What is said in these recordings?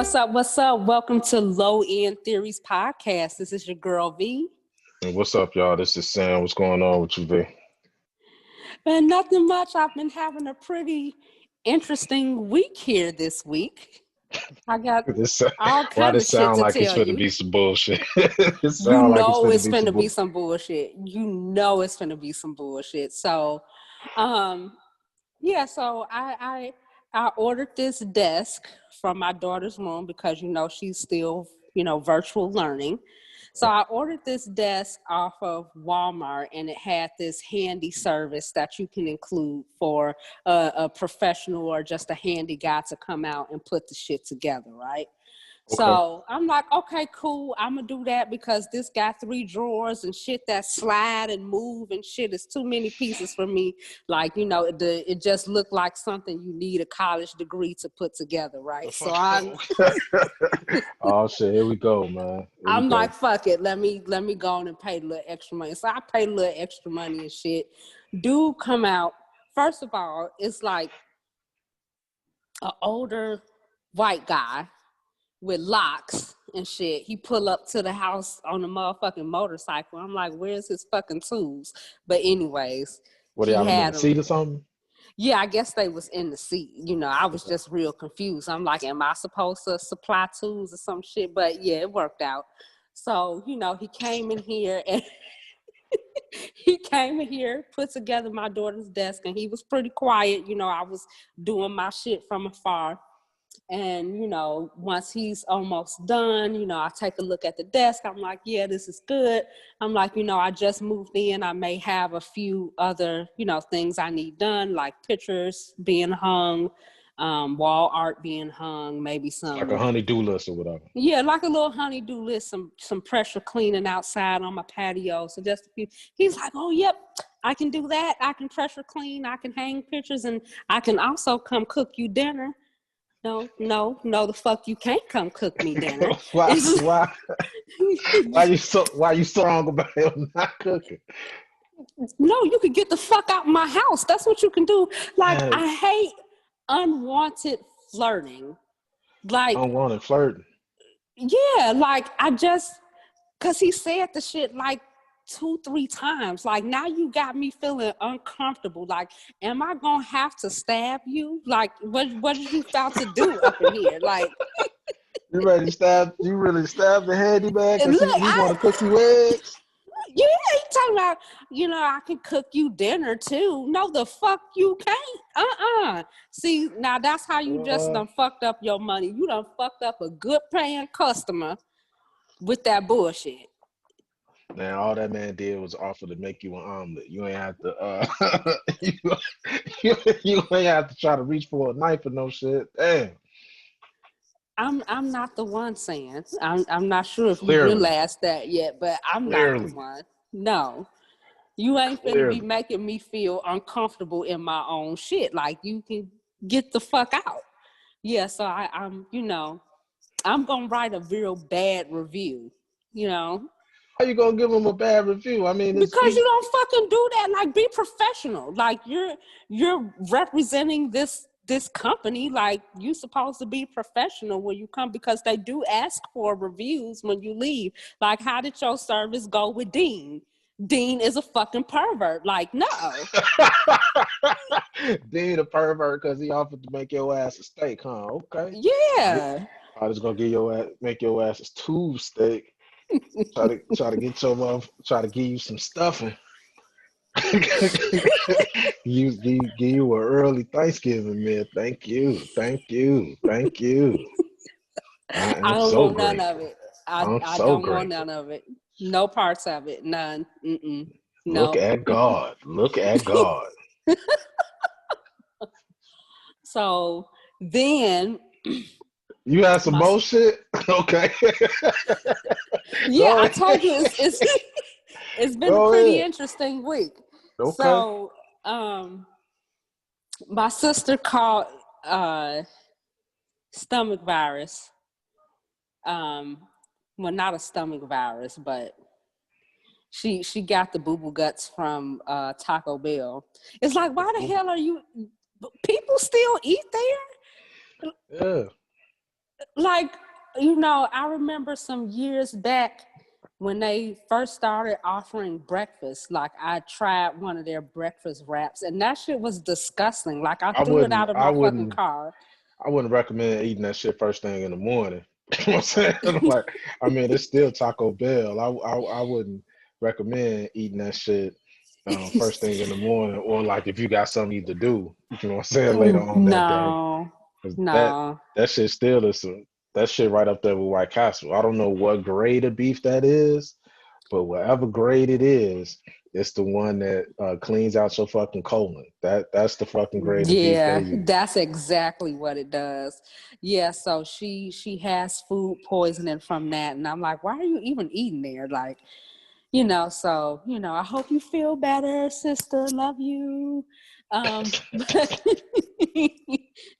What's up? What's up? Welcome to Low End Theories Podcast. This is your girl V. And what's up, y'all? This is Sam. What's going on with you, V? And nothing much. I've been having a pretty interesting week here this week. I got all kind of shit to like tell it's going to you. be some bullshit? You know it's finna be some bullshit. You know it's finna be some bullshit. So, yeah. So I ordered this desk from my daughter's room because she's still virtual learning. So I ordered this desk off of Walmart, and it had this handy service that you can include for a professional or just a handy guy to come out and put the shit together, right? Okay. So I'm like, okay, cool. I'm going to do that because this got 3 drawers and shit that slide and move and shit. Is too many pieces for me. Like, it just looked like something you need a college degree to put together, right? So I'm... Oh, shit. Here we go, man. I'm like, fuck it. Let me go on and pay a little extra money. So I paid a little extra money and shit. Dude come out. First of all, it's like an older white guy with locks and shit. He pull up to the house on a motherfucking motorcycle. I'm like, where's his fucking tools? But anyways, what, he had in the seat or something? Yeah, I guess they was in the seat. I was just real confused. I'm like, am I supposed to supply tools or some shit? But yeah, it worked out. So, he came in here and put together my daughter's desk, and he was pretty quiet. I was doing my shit from afar. And, once he's almost done, I take a look at the desk. I'm like, yeah, this is good. I'm like, I just moved in. I may have a few other, things I need done, like pictures being hung, wall art being hung, maybe some. Like a honey-do list or whatever. Yeah, like a little honey-do list, some pressure cleaning outside on my patio. So just a few. He's like, oh, yep, I can do that. I can pressure clean. I can hang pictures, and I can also come cook you dinner. No, the fuck you can't come cook me dinner. Why you so wrong about him not cooking? No, you could get the fuck out of my house. That's what you can do. Like, I hate unwanted flirting. Like, unwanted flirting? Yeah, like, because he said the shit like 2-3 times. Like, now you got me feeling uncomfortable. Like, am I gonna have to stab you? Like, what are you about to do up in here? Like, you really stab the handyman because he want to cook you eggs? Yeah, he talking about, I can cook you dinner too. No, the fuck you can't. See, now that's how you just done fucked up your money. You done fucked up a good paying customer with that bullshit. Now, all that man did was offer to make you an omelet. You ain't have to, you ain't have to try to reach for a knife or no shit. Damn. I'm not the one saying. I'm not sure if you realized that yet, but I'm not the one. No. You ain't finna be making me feel uncomfortable in my own shit. Like, you can get the fuck out. Yeah, so I'm gonna write a real bad review, How you gonna give him a bad review? I mean, because you don't fucking do that. Like, be professional. Like, you're representing this company. Like, you supposed to be professional when you come, because they do ask for reviews when you leave. Like, how did your service go with Dean? Dean is a fucking pervert. Like, no. Dean a pervert because he offered to make your ass a steak, huh? Okay. Yeah. I was gonna make your ass a tube steak. try to give you some stuffing. give you an early Thanksgiving meal. Thank you. I don't want none of it. I don't want none of it. No parts of it. None. No. Look at God. So then you had some bullshit? Okay. Yeah, I told you it's been a pretty interesting week. Okay. So my sister caught stomach virus. Well, not a stomach virus, but she got the boo-boo guts from Taco Bell. It's like, why the hell are you... People still eat there? Yeah. Like, you know, I remember some years back when they first started offering breakfast. Like, I tried one of their breakfast wraps, and that shit was disgusting. Like, I I threw it wouldn't. out of I my fucking wouldn't. car. I wouldn't recommend eating that shit first thing in the morning. You know what I'm saying? Like, I mean, it's still Taco Bell. I wouldn't recommend eating that shit first thing in the morning, or like if you got something to do. You know what I'm saying? Later on that day, No, 'cause no. that shit still is that shit right up there with White Castle. I don't know what grade of beef that is, but whatever grade it is, it's the one that cleans out your fucking colon. That's the fucking grade of beef they Yeah, use. that's exactly what it does. Yeah, so she has food poisoning from that, and I'm like, why are you even eating there? Like, you know, so you know, I hope you feel better, sister. Love you. But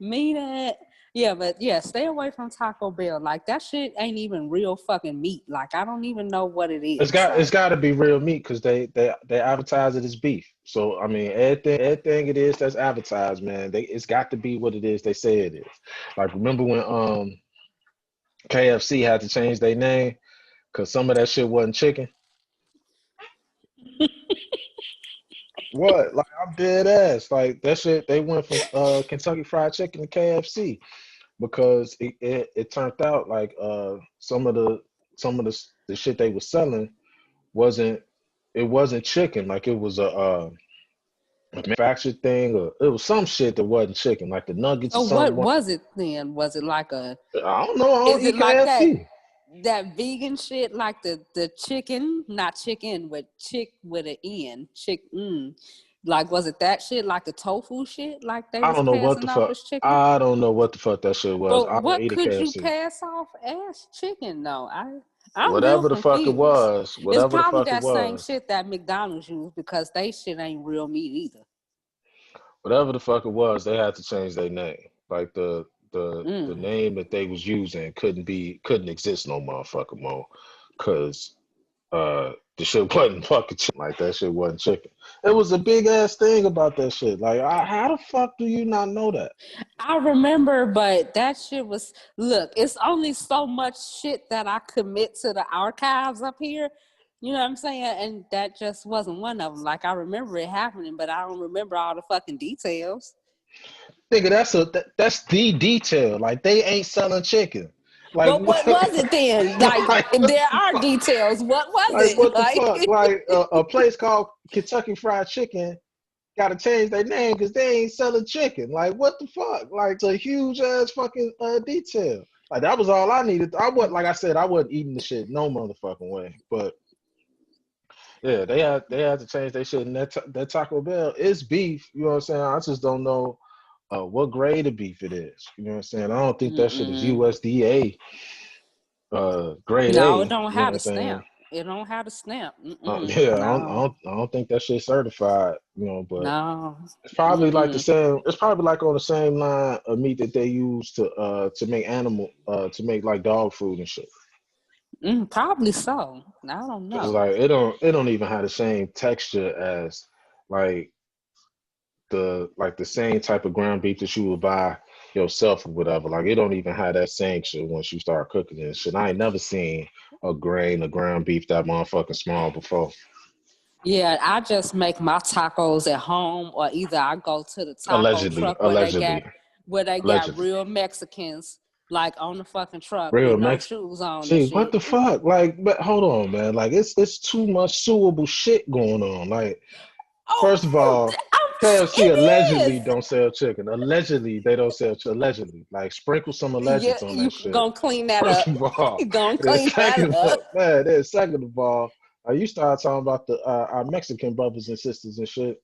mean it. Yeah, but yeah, stay away from Taco Bell. Like that shit ain't even real fucking meat. Like I don't even know what it is. It's Like got to be real meat because they advertise it as beef. So I mean, everything it is that's advertised, man, it's got to be what it is they say it is. Like remember when KFC had to change their name because some of that shit wasn't chicken. What? Like I'm dead ass. Like that shit. They went from Kentucky Fried Chicken to KFC because it turned out like some of the shit they were selling wasn't it wasn't chicken. Like it was a manufactured thing, or it was some shit that wasn't chicken, like the nuggets or so what something. was it then? Was it like a I don't know. I don't is it eat like KFC. that vegan shit like the chicken, not chicken with chick with an N, chick like was it that shit like the tofu shit like they I was don't know what the passing off fuck. as chicken? I don't know what the fuck that shit was. But I don't what eat a could you KFC. pass off as chicken though? I'm real Whatever the fuck it confused. was, It's whatever the probably fuck it that same was, shit that McDonald's use because they shit ain't real meat either. whatever the fuck it was, they had to change their name. Like the Mm. name that they was using couldn't exist no motherfucker more, cause the shit wasn't fucking chicken. Like that shit wasn't chicken. It was a big ass thing about that shit. Like how the fuck do you not know that? I remember, but that shit was look, it's only so much shit that I commit to the archives up here. You know what I'm saying? And that just wasn't one of them. Like I remember it happening, but I don't remember all the fucking details. Nigga, that's the detail. Like they ain't selling chicken. Like But what? what was it then? Like Like what there the are fuck? details. What was Like it? what the fuck? Like a place called Kentucky Fried Chicken got to change their name because they ain't selling chicken. Like what the fuck? Like it's a huge ass fucking detail. Like that was all I needed. I wasn't like I said I wasn't eating the shit no motherfucking way. But yeah, they had to change their shit. And that Taco Bell is beef. You know what I'm saying? I just don't know what grade of beef it is. You know what I'm saying? I don't think that shit is Mm-mm. USDA grade No, it A. don't You know have what a I'm saying? stamp. It don't have a stamp. Mm-mm. Yeah, No, I don't think that shit's certified. You know, but no. it's probably like the Mm-mm. same. It's probably like on the same line of meat that they use to make to make like dog food and shit. Probably so. I don't Cause know. like it don't even have the same texture as like the same type of ground beef that you would buy yourself or whatever. Like it don't even have that same shit once you start cooking it and shit. I ain't never seen a grain of ground beef that motherfucking small before. Yeah, I just make my tacos at home, or either I go to the taco Allegedly, truck allegedly, where they got allegedly. real Mexicans like on the fucking truck with Real no Mex. shoes on and See what shit. the fuck? Like, but hold on, man. Like, it's too much suable shit going on. Like, first of Oh, all, KFC it allegedly is. don't sell chicken. Allegedly, they don't sell allegedly. Like, sprinkle some Yeah, allegeds on you that shit. gonna clean that First up. of all, You gonna and then clean that second up. of man, then second of all, you start talking about the our Mexican brothers and sisters and shit.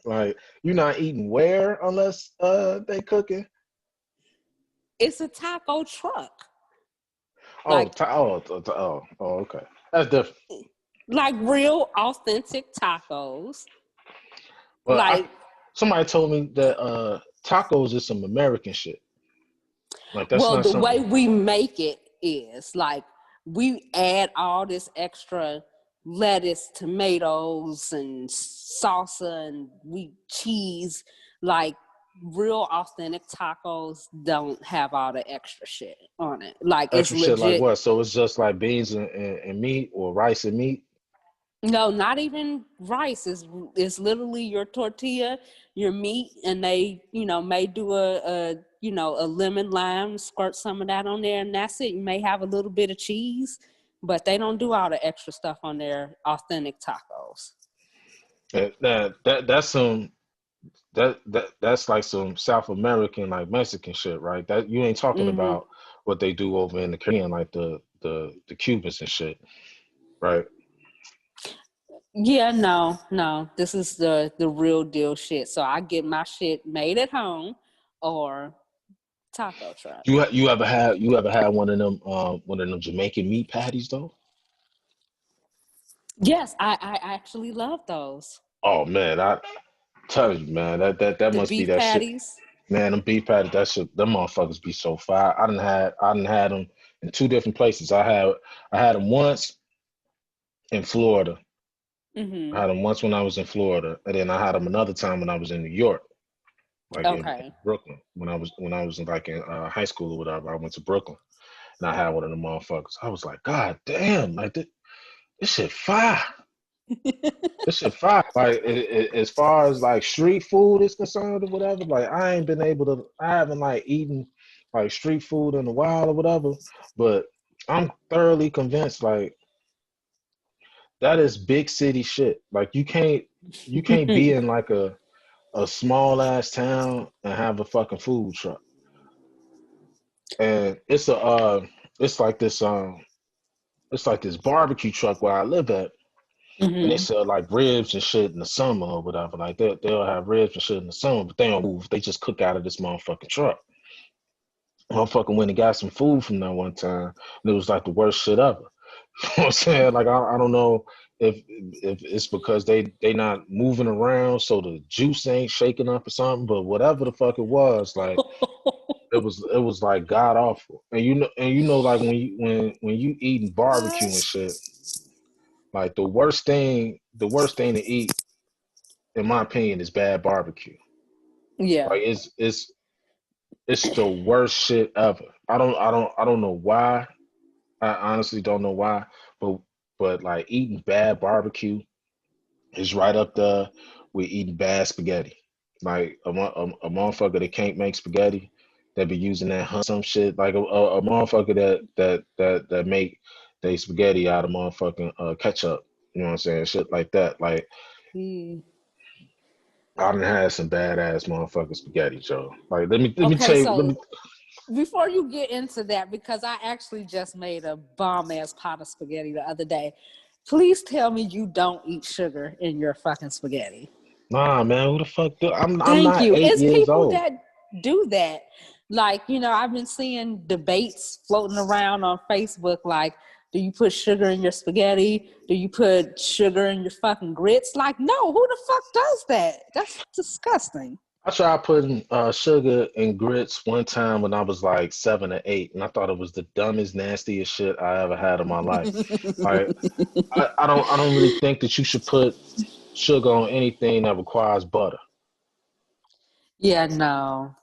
Like, you're not eating where unless they cooking. It's a taco truck. Oh, Like okay, that's different. like real authentic tacos. Well, Like somebody told me that tacos is some American shit. Like that's well, not the way something. we make it is like we add all this extra lettuce, tomatoes, and salsa, and we cheese. Like real authentic tacos don't have all the extra shit on it. Like it's Extra shit like legit. what? So it's just like beans and meat, or rice and meat? No, not even rice. It's literally your tortilla, your meat, and they, may do a lemon lime, squirt some of that on there, and that's it. You may have a little bit of cheese, but they don't do all the extra stuff on their authentic tacos. That's some that's like some South American, like Mexican shit, right? That you ain't talking Mm-hmm. about what they do over in the Caribbean, like the Cubans and shit, right? Yeah, no. This is the real deal shit. So I get my shit made at home or taco truck. You ever had one of them Jamaican meat patties though? Yes, I actually love those. Oh man, I tell you, man, that The must be beef that shit. patties. Man, them beef patties, that shit, them motherfuckers be so fire. I done had them in two different places. I had them once in Florida. I Mm-hmm. had them once when I was in Florida, and then I had them another time when I was in New York, like in Okay. Brooklyn. When I was in like in high school or whatever, I went to Brooklyn and I had one of them motherfuckers. I was like, God damn, like this shit fire. This shit fire. Like as far as like street food is concerned or whatever, like I haven't like eaten like street food in a while or whatever, but I'm thoroughly convinced like that is big city shit. Like you can't be in like a small ass town and have a fucking food truck. And it's like this barbecue truck where I live at, and they Mm-hmm. sell like ribs and shit in the summer or whatever. Like they'll have ribs and shit in the summer, but they don't move. They just cook out of this motherfucking truck. Motherfucker went and got some food from that one time, and it was like the worst shit ever. You know what I'm saying? Like I don't know if it's because they not moving around, so the juice ain't shaking up or something. But whatever the fuck it was, like it was like god awful. And like when you eating barbecue and shit, like the worst thing to eat, in my opinion, is bad barbecue. Yeah. Like it's the worst shit ever. I don't know why. I honestly don't know why, but like eating bad barbecue is right up there with eating bad spaghetti. Like a motherfucker that can't make spaghetti, that be using that some shit. Like a motherfucker that make they spaghetti out of motherfucking ketchup. You know what I'm saying? Shit like that. Like Mm. I done had some badass motherfucking spaghetti, Joe. Like let me Okay, tell you. Let me. so before you get into that, because I actually just made a bomb ass pot of spaghetti the other day. Please tell me you don't eat sugar in your fucking spaghetti. Nah, man. Who the fuck do? I'm Thank not you. eight It's years people old. that do that. Like, I've been seeing debates floating around on Facebook like, do you put sugar in your spaghetti? Do you put sugar in your fucking grits? Like, no, who the fuck does that? That's disgusting. I tried putting sugar in grits one time when I was like 7 or 8, and I thought it was the dumbest, nastiest shit I ever had in my life. Like, I don't really think that you should put sugar on anything that requires butter. Yeah, no.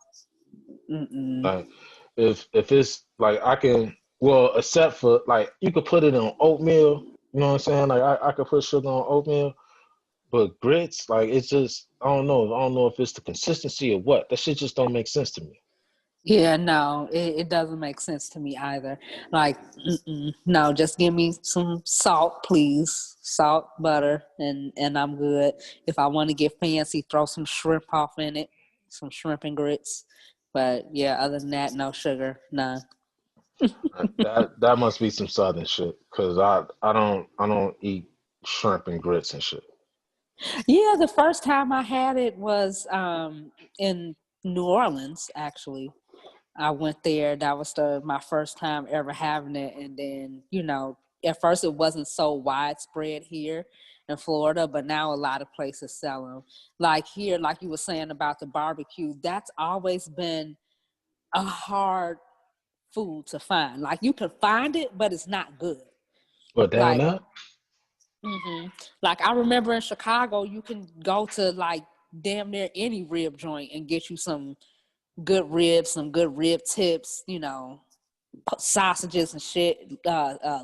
Mm-mm. Like, if it's like I can, well, except for like you could put it on oatmeal. You know what I'm saying? Like I could put sugar on oatmeal, but grits, like it's just I don't know if it's the consistency or what. That shit just don't make sense to me. Yeah, no, it doesn't make sense to me either. Like, no, just give me some salt, please. Salt, butter, and I'm good. If I want to get fancy, throw some shrimp off in it, some shrimp and grits. But yeah, other than that, no sugar, none. That must be some southern shit, cause I don't eat shrimp and grits and shit. Yeah, the first time I had it was in New Orleans, actually. I went there. That was my first time ever having it. And then, at first it wasn't so widespread here in Florida, but now a lot of places sell them. Like here, like you were saying about the barbecue, that's always been a hard food to find. Like you can find it, but it's not good. But down Like, there, hmm like I remember in Chicago, you can go to like damn near any rib joint and get you some good ribs, some good rib tips, you know, sausages and shit,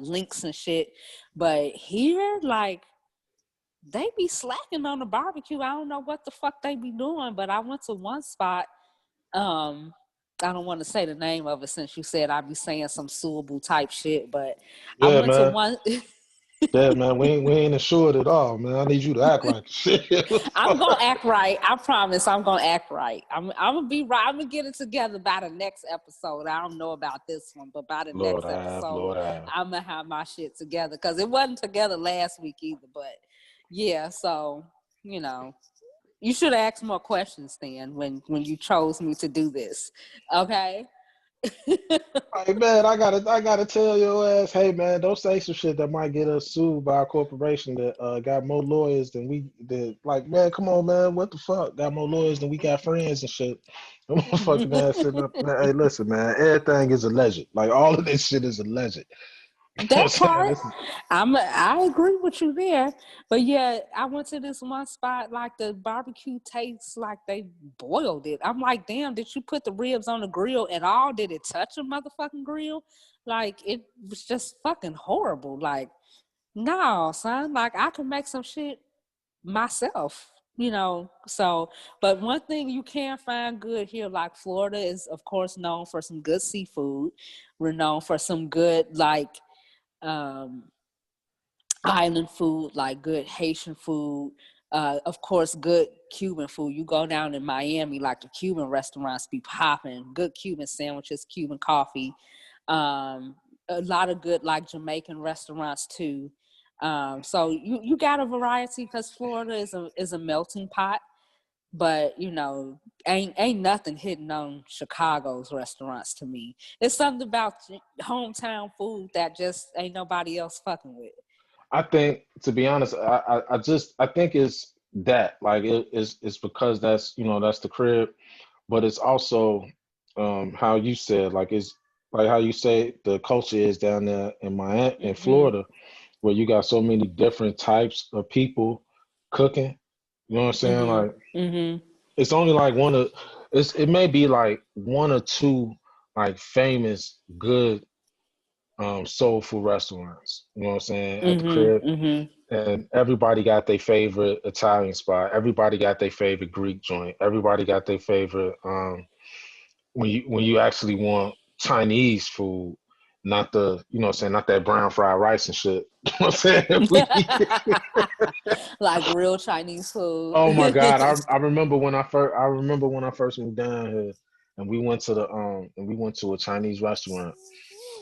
links and shit. But here, like, they be slacking on the barbecue. I don't know what the fuck they be doing, but I went to one spot. I don't want to say the name of it since you said I'd be saying some suable type shit, but I Yeah, went to man. one. Yeah, man, we ain't assured at all, man. I need you to act like shit. I'm gonna act right. I promise. I'm gonna act right. I'm gonna be right. I'm gonna get it together by the next episode. I don't know about this one, but by the Lord next have, episode, Lord have. I'm gonna have my shit together because it wasn't together last week either. But yeah, so you know, you should have asked more questions then when you chose me to do this. Okay. Hey man, I gotta tell your ass, hey man, don't say some shit that might get us sued by a corporation that got more lawyers than we did. Like, man, come on, man, what the fuck? Got more lawyers than we got friends and shit. Them motherfucking ass sitting up, man. Hey, listen, man, everything is alleged. Like all of this shit is alleged. You know what I'm That saying? part, I agree with you there. But yeah, I went to this one spot, like the barbecue tastes like they boiled it. I'm like, damn, did you put the ribs on the grill at all? Did it touch a motherfucking grill? Like, it was just fucking horrible. Like, no, son. Like, I can make some shit myself, you know. So, but one thing you can find good here, like Florida is, of course, known for some good seafood. We're known for some good, like, um, island food, like good Haitian food. Of course, good Cuban food. You go down in Miami, like the Cuban restaurants be popping. Good Cuban sandwiches, Cuban coffee. A lot of good like Jamaican restaurants too. So you got a variety because Florida is a melting pot. But you know, ain't nothing hitting on Chicago's restaurants to me. It's something about hometown food that just ain't nobody else fucking with. I think, to be honest, I think it's that like it's because that's that's the crib, but it's also how you said like it's like how you say the culture is down there in Miami in Mm-hmm. Florida where you got so many different types of people cooking. You know what I'm saying? Mm-hmm. Like Mm-hmm. it's only like it may be like one or two like famous good soul food restaurants. You know what I'm saying at the crib. Mm-hmm. Mm-hmm. And everybody got their favorite Italian spot. Everybody got their favorite Greek joint. Everybody got their favorite when you actually want Chinese food, not the what I'm saying, not that brown fried rice and shit. You know what I'm saying? Like real Chinese food. Oh my God. I remember when I first moved down here and we went to a Chinese restaurant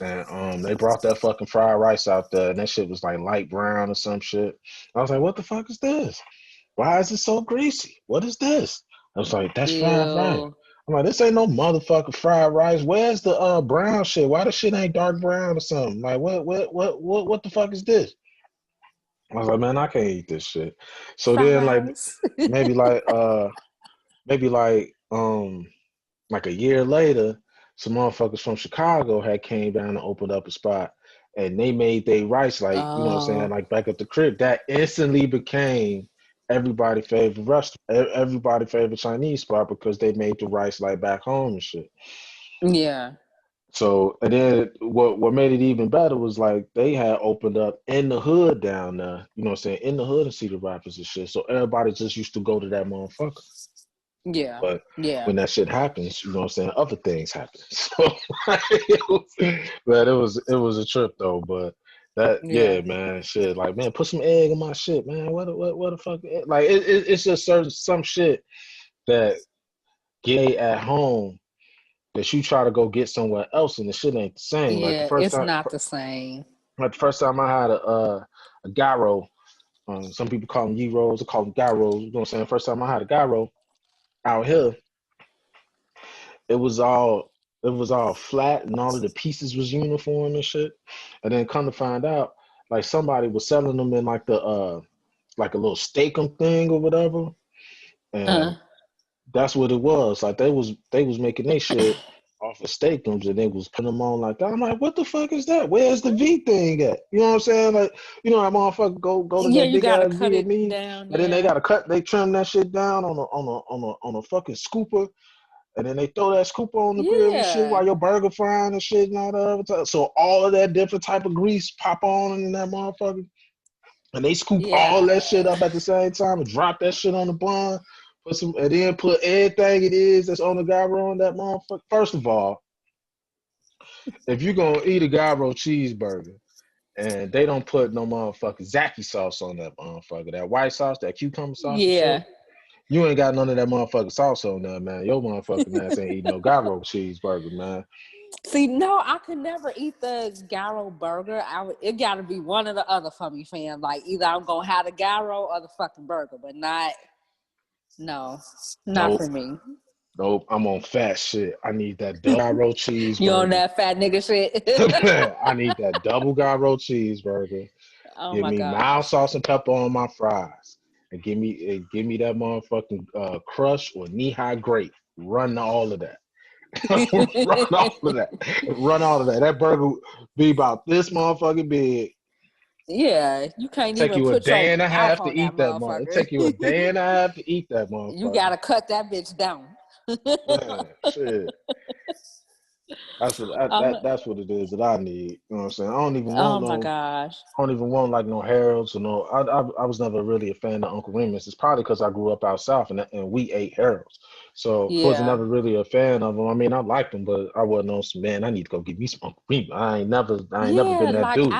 and they brought that fucking fried rice out there and that shit was like light brown or some shit. I was like, what the fuck is this? Why is it so greasy? What is this? I was like, that's fried rice. Ew. I'm like, this ain't no motherfucking fried rice. Where's the brown shit? Why the shit ain't dark brown or something? Like what the fuck is this? I was like, man, I can't eat this shit. So then Fries. maybe like uh maybe like a year later, some motherfuckers from Chicago had came down and opened up a spot and they made their rice like, you know what I'm saying, Oh, like back at the crib. That instantly became everybody's favorite restaurant, everybody's favorite Chinese spot because they made the rice like back home and shit. yeah. So and then what made it even better was like they had opened up in the hood down there, you know what I'm saying, in the hood of Cedar Rapids and shit. So everybody just used to go to that motherfucker. Yeah. But Yeah. when that shit happens, you know what I'm saying, other things happen. So it was a trip though. But that yeah, Yeah. man, shit. Like, man, put some egg in my shit, man. What the fuck? Like it's just some shit that get at home that you try to go get somewhere else and the shit ain't the same. Yeah. It's not the same. Like the first time I had a gyro, some people call them gyros, I call them gyros. You know what I'm saying? First time I had a gyro out here, it was all it was all flat and all of the pieces was uniform and shit. And then come to find out, like somebody was selling them in like the like a little steakum thing or whatever. Uh, And that's what it was. Like they was making their shit off off of steakums and they was putting them on like that. I'm like, what the fuck is that? Where's the V thing at? You know what I'm saying? Like, that motherfucker go to Yeah, that you big gotta ass cut V of it meat, down. and then Yeah. they trim that shit down on a fucking scooper, and then they throw that scooper on the grill and shit Yeah. while your burger frying and shit and all that other time. So all of that different type of grease pop on in that motherfucker. And they scoop all Yeah. that shit up at the same time and drop that shit on the bun. And then put everything it is that's on the gyro on that motherfucker. First of all, if you're gonna eat a gyro cheeseburger and they don't put no motherfucking Zaki sauce on that motherfucker, that white sauce, that cucumber sauce and Yeah. shit, you ain't got none of that motherfucking sauce on there, man. Your motherfucking ass ain't eating no gyro cheeseburger, man. See, no, I could never eat the gyro burger. It gotta be one or the other for me, fam. Like either I'm gonna have the gyro or the fucking burger, but not Nope. for me. Nope, I'm on fat shit. I need that double gyro You on cheeseburger. that fat nigga shit? I need that double gyro cheeseburger. Oh Give my me mild gosh. sauce and pepper on my fries, and give me that motherfucking crush or knee-high grape. Run all of that. Run all of that. Run all of that. That burger be about this motherfucking big. Yeah, you can't Take even you a put day your and a mouth half to on that eat that motherfucker. It take you a motherfucker. day and a half to eat that You motherfucker. gotta cut that bitch down. Man, shit. That's what it is that I need. You know what I'm saying? Oh my gosh. I don't even want like no Harold's or no. I was never really a fan of Uncle Remus. It's probably because I grew up out south and we ate Harold's, so I was Yeah. never really a fan of them. I mean, I liked them, but I wasn't on some man. I need to go get me some Uncle Remus. I ain't never Yeah, been that like dude.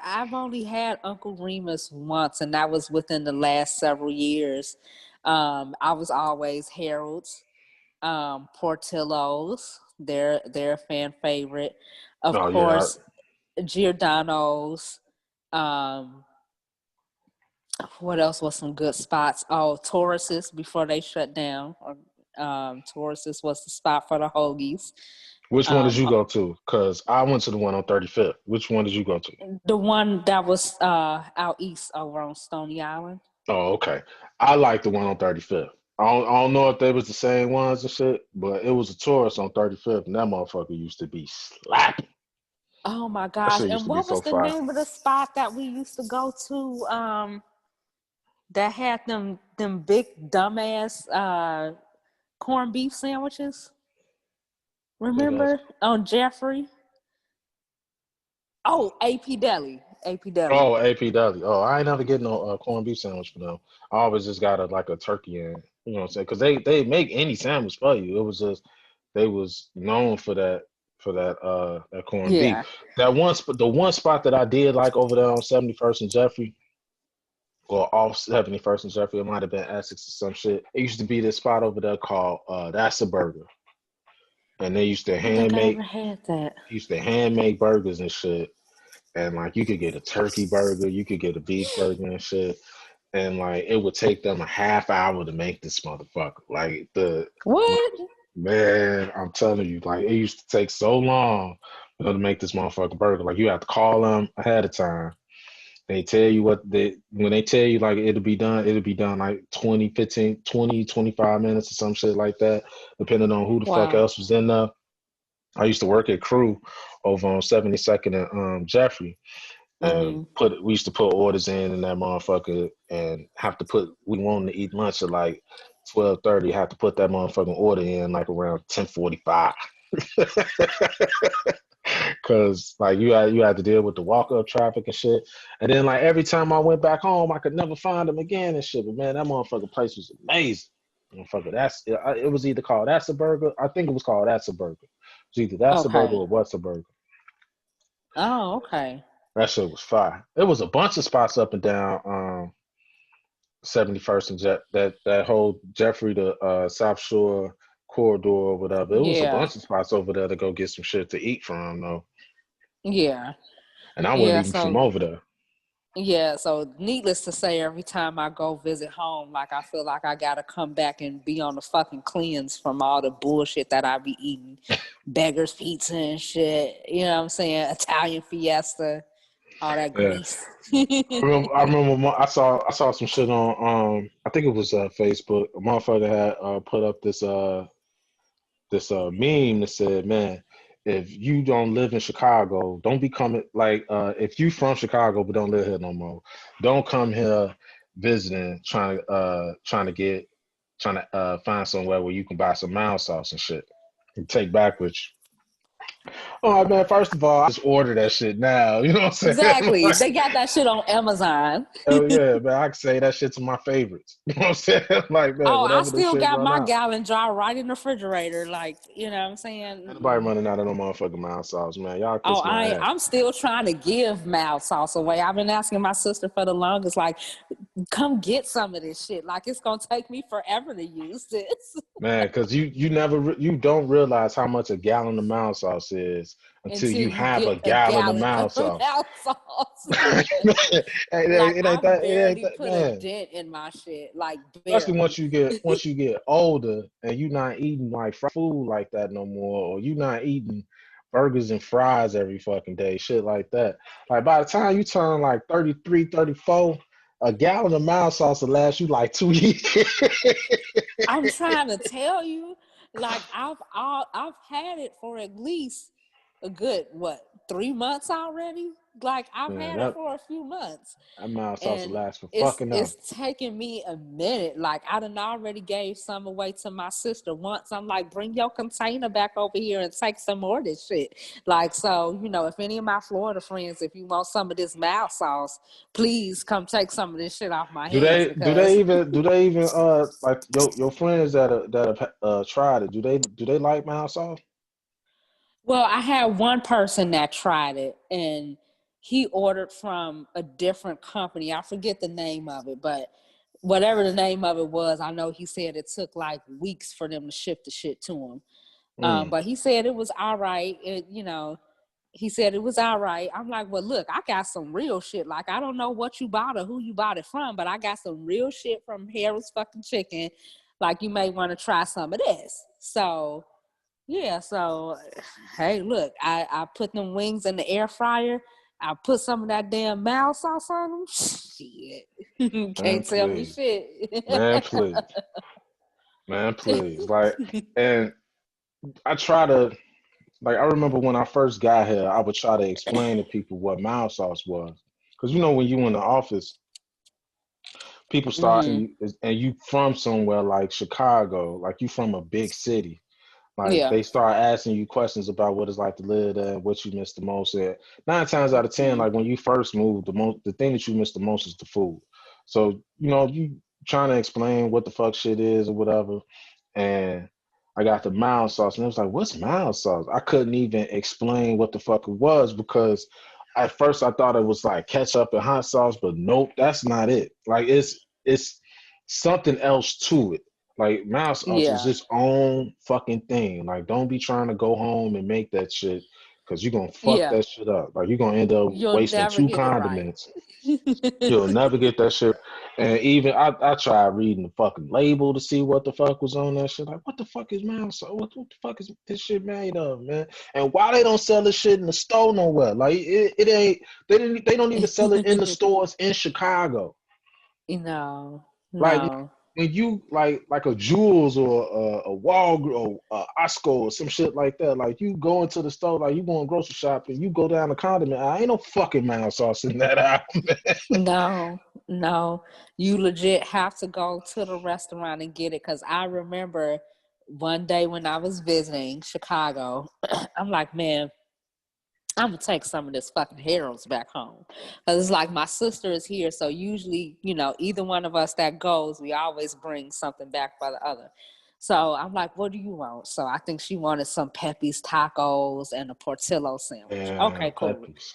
I've only had Uncle Remus once, and that was within the last several years. I was always Harold's, Portillo's, their fan favorite. Of Oh yeah, course, Giordano's. What else was some good spots? Oh, Taurus's before they shut down. Taurus's was the spot for the hoagies. which one did Um, you go to? Cause I went to the one on 35th. Which one did you go to? the one that was out east over on Stony Island. Oh, okay. I like the one on 35th. I don't know if they was the same ones and shit, but it was a tourist on 35th, and that motherfucker used to be slapping. Oh my That gosh. shit used And to be what so was the fire. name of the spot that we used to go to that had them big dumbass corned beef sandwiches? Big ass. Remember on Jeffrey? Oh, AP Deli. AP Deli. Oh, AP Deli. Oh, I ain't never get no corned beef sandwich for them. I always just got like a turkey and you know what I'm saying? Because they make any sandwich for you. It was just they was known for that corned beef. Yeah. The one spot that I did like over there on 71st and Jeffrey, or off 71st and Jeffrey, it might have been Essex or some shit. It used to be this spot over there called That's a Burger. And they I don't think I ever had that. used to hand make burgers and shit. And like you could get a turkey burger, you could get a beef burger and shit. And like it would take them a half hour to make this motherfucker. Like What? man, I'm telling you, like it used to take so long to make this motherfucker burger. Like you have to call them ahead of time. They tell you when they tell you like it'll be done like 20, 15, 20, 25 minutes or some shit like that, depending on who the fuck Wow. else was in there. I used to work at Crew over on 72nd and Jeffrey, and Mm-hmm. we used to put orders in that motherfucker and have to we wanted to eat lunch at like 12:30. Have to put that motherfucking order in like around 10:45. Cause like you had to deal with the walk up traffic and shit, and then like every time I went back home, I could never find them again and shit. But man, that motherfucking place was amazing. Motherfucker, it was either called That's a Burger. I think it was called That's a Burger. It was either That's a Burger Okay. or What's a Burger. Oh, okay. That shit was fire. It was a bunch of spots up and down 71st and that whole Jeffrey to South Shore corridor or whatever. It was a Yeah. bunch of spots over there to go get some shit to eat from though. Yeah. And I wasn't Yeah. even from over there. Yeah, so needless to say, every time I go visit home, like I feel like I gotta come back and be on the fucking cleanse from all the bullshit that I be eating. Beggars pizza and shit. You know what I'm saying? Italian fiesta, all that Yeah. grease. I remember I saw some shit on I think it was Facebook. A motherfucker had put up this meme that said, man, if you don't live in Chicago, don't become like if you from Chicago but don't live here no more, don't come here visiting trying to find somewhere where you can buy some mild sauce and shit and take back with you. Oh man, first of all, I just order that shit now. You know what I'm saying? Exactly. Like, They got that shit on Amazon. hell yeah, man. I can say that shit to my favorites. You know what I'm saying? Like, man, Oh, I whatever the still shit got run my out. gallon jar right in the refrigerator. Like, you know what I'm saying? Anybody Mm-mm. running out of no motherfucking mild sauce, man. Y'all Oh, kiss my ass. I'm still trying to give mild sauce away. I've been asking my sister for the longest, like, come get some of this shit. Like, it's gonna take me forever to use this. Man, because you don't realize how much a gallon of mild sauce is until Until you you have get a a gallon of gallon mild of sauce. mild sauce. Like, It ain't I've that. It ain't barely that, put a man. dent in my shit. Like, Especially barely. once you get older and you're not eating like fried food like that no more, or you're not eating burgers and fries every fucking day, shit like that. Like by the time you turn like 33, 34, a gallon of mild sauce will last you like 2 years. I'm trying to tell you, like, I've had it for at least a good 3 months already. Like, I've Man, had it for a few months. that mild sauce will And last for it's fucking ever. it's taking me a minute. Like, I done already gave some away to my sister once. I'm like, bring your container back over here and take some more of this shit. Like, so, if any of my Florida friends, if you want some of this mild sauce, please come take some of this shit off my hands, because Do they even like your friends that have tried it, do they like mild sauce? well, I had one person that tried it, and he ordered from a different company. I forget the name of it, but whatever the name of it was, I know he said it took like weeks for them to ship the shit to him. Mm. But he said it was all right. He said it was all right. I'm like, well, look, I got some real shit. Like, I don't know what you bought or who you bought it from, but I got some real shit from Harold's fucking Chicken. Like, you may want to try some of this. So yeah, so hey, look, I put them wings in the air fryer. I put some of that damn mild sauce on them. Shit, Man, can't tell me please. shit. Man, please. Man, please. Like, and I try to, like, I remember when I first got here, I would try to explain to people what mild sauce was. Because, when you in the office, people start Hmm. asking you, and you from somewhere like Chicago, like you from a big city. Like Yeah. they start asking you questions about what it's like to live there and what you miss the most. And 9 times out of 10, like when you first move, the thing that you miss the most is the food. So you trying to explain what the fuck shit is or whatever, and I got the mild sauce, and it was like, what's mild sauce? I couldn't even explain what the fuck it was because at first I thought it was like ketchup and hot sauce, but nope, that's not it. Like it's something else to it. Like mouse sauce is Yeah. its own fucking thing. Like don't be trying to go home and make that shit because you're gonna fuck Yeah. that shit up. Like you're gonna end up You'll wasting never two get it right. condiments. You'll never get that shit. And even I tried reading the fucking label to see what the fuck was on that shit. Like, what the fuck is mouse sauce? What the fuck is this shit made of, man? And why they don't sell this shit in the store nowhere? Like it ain't they don't even sell it in the stores in Chicago. No, Like no. when you like a Jules or a Walgreens or Osco or some shit like that, like you go into the store, like you going grocery shopping, you go down the condiment aisle, ain't no fucking mild sauce in that aisle, man. No, no. You legit have to go to the restaurant and get it. Because I remember one day when I was visiting Chicago, I'm like, man, I'm gonna take some of this fucking Harold's back home. Because it's like my sister is here. So usually, either one of us that goes, we always bring something back for the other. So I'm like, what do you want? So I think she wanted some Pepe's tacos and a Portillo sandwich. Yeah, Okay, cool. puppies.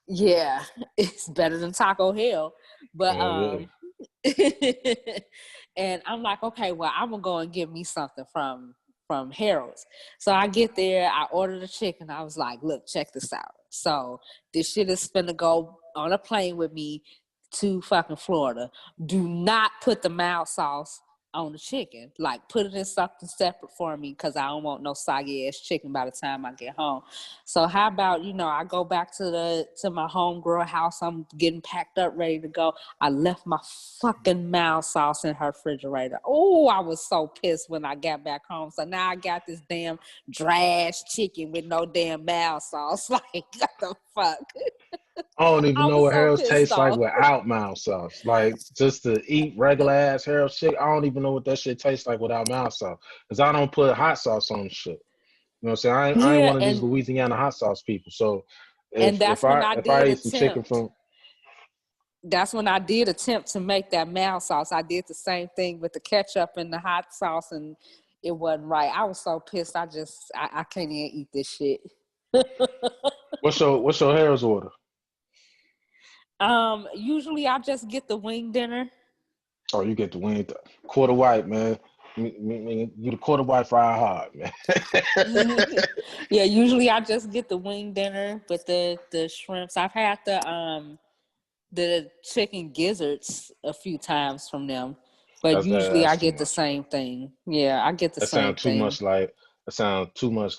Yeah, it's better than Taco Hell. But Yeah, yeah. and I'm like, okay, well, I'm gonna go and get me something from Harold's. So I get there, I order the chicken. I was like, look, check this out. So this shit is finna go on a plane with me to fucking Florida. Do not put the mild sauce on the chicken. Like, put it in something separate for me because I don't want no soggy ass chicken by the time I get home. So how about, I go back to my homegirl house. I'm getting packed up, ready to go. I left my fucking mild sauce in her refrigerator. Oh, I was so pissed when I got back home. So now I got this damn dry ass chicken with no damn mild sauce. Like, what the fuck? I don't even I know was what so Harold's pissed tastes like off. without mild sauce. Like just to eat regular ass Harold's chicken, I don't even know what that shit tastes like without mild sauce. Cause I don't put hot sauce on shit. You know what I'm saying? I ain't Yeah, one of these and Louisiana hot sauce people. So and that's when I if I did eat some chicken attempt. from That's when I did attempt to make that mild sauce. I did the same thing with the ketchup and the hot sauce, and it wasn't right. I was so pissed. I can't even eat this shit. what's your Harold's order? Usually I just get the wing dinner. Oh, you get the wing quarter white, man. You the quarter white fry hard, man. Yeah, usually I just get the wing dinner with the shrimps. I've had the chicken gizzards a few times from them, but usually I That's too get the much, same man. thing. Yeah, I get the That same sounds too thing. much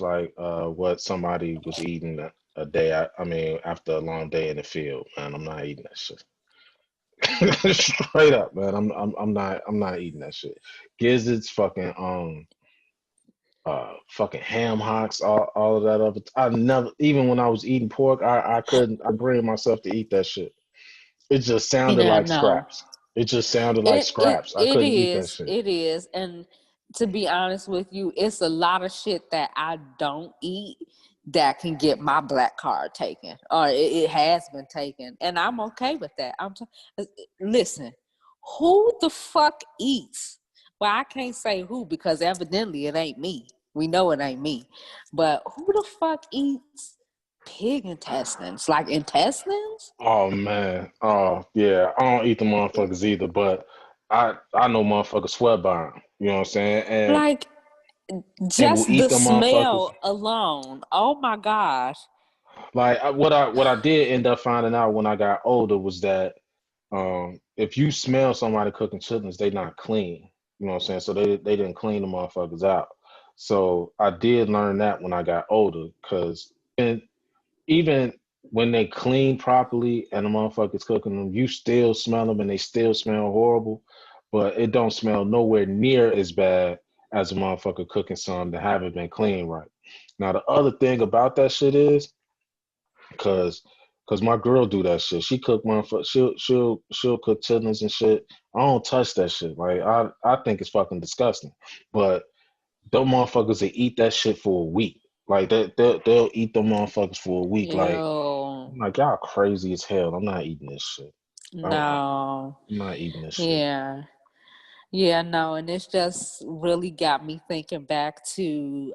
like what somebody was eating a day. I mean, after a long day in the field, man. I'm not eating that shit. Straight up, man. I'm not eating that shit. Gizzards, fucking ham hocks, all of that other. I never, even when I was eating pork, I couldn't. I bring myself to eat that shit. It just sounded Yeah, like no. scraps. It just sounded like It it scraps. I it couldn't eat that is. shit. It is. And to be honest with you, it's a lot of shit that I don't eat that can get my black card taken, or it has been taken, and I'm okay with that. Listen, who the fuck eats? Well, I can't say who because evidently it ain't me. We know it ain't me. But who the fuck eats pig intestines? Like intestines? Oh man. Oh yeah. I don't eat the motherfuckers either, but I know motherfuckers swear by them. You know what I'm saying? Like, And will just eat the them motherfuckers. smell alone. Oh my gosh. Like what I did end up finding out when I got older was that if you smell somebody cooking chitlins, they not clean. You know what I'm saying? So they didn't clean the motherfuckers out. So I did learn that when I got older, because even when they clean properly and the motherfuckers cooking them, you still smell them and they still smell horrible, but it don't smell nowhere near as bad as a motherfucker cooking some that haven't been clean right. Now the other thing about that shit is, cause cause my girl do that shit. She cook motherfucker. She'll cook chitlins and shit. I don't touch that shit. Like I think it's fucking disgusting. But them motherfuckers they eat that shit for a week. Like they'll eat them motherfuckers for a week. Like Ew. I'm like, y'all crazy as hell. I'm not eating this shit. I'm No. not eating this shit. Yeah. Yeah, no, and it's just really got me thinking back to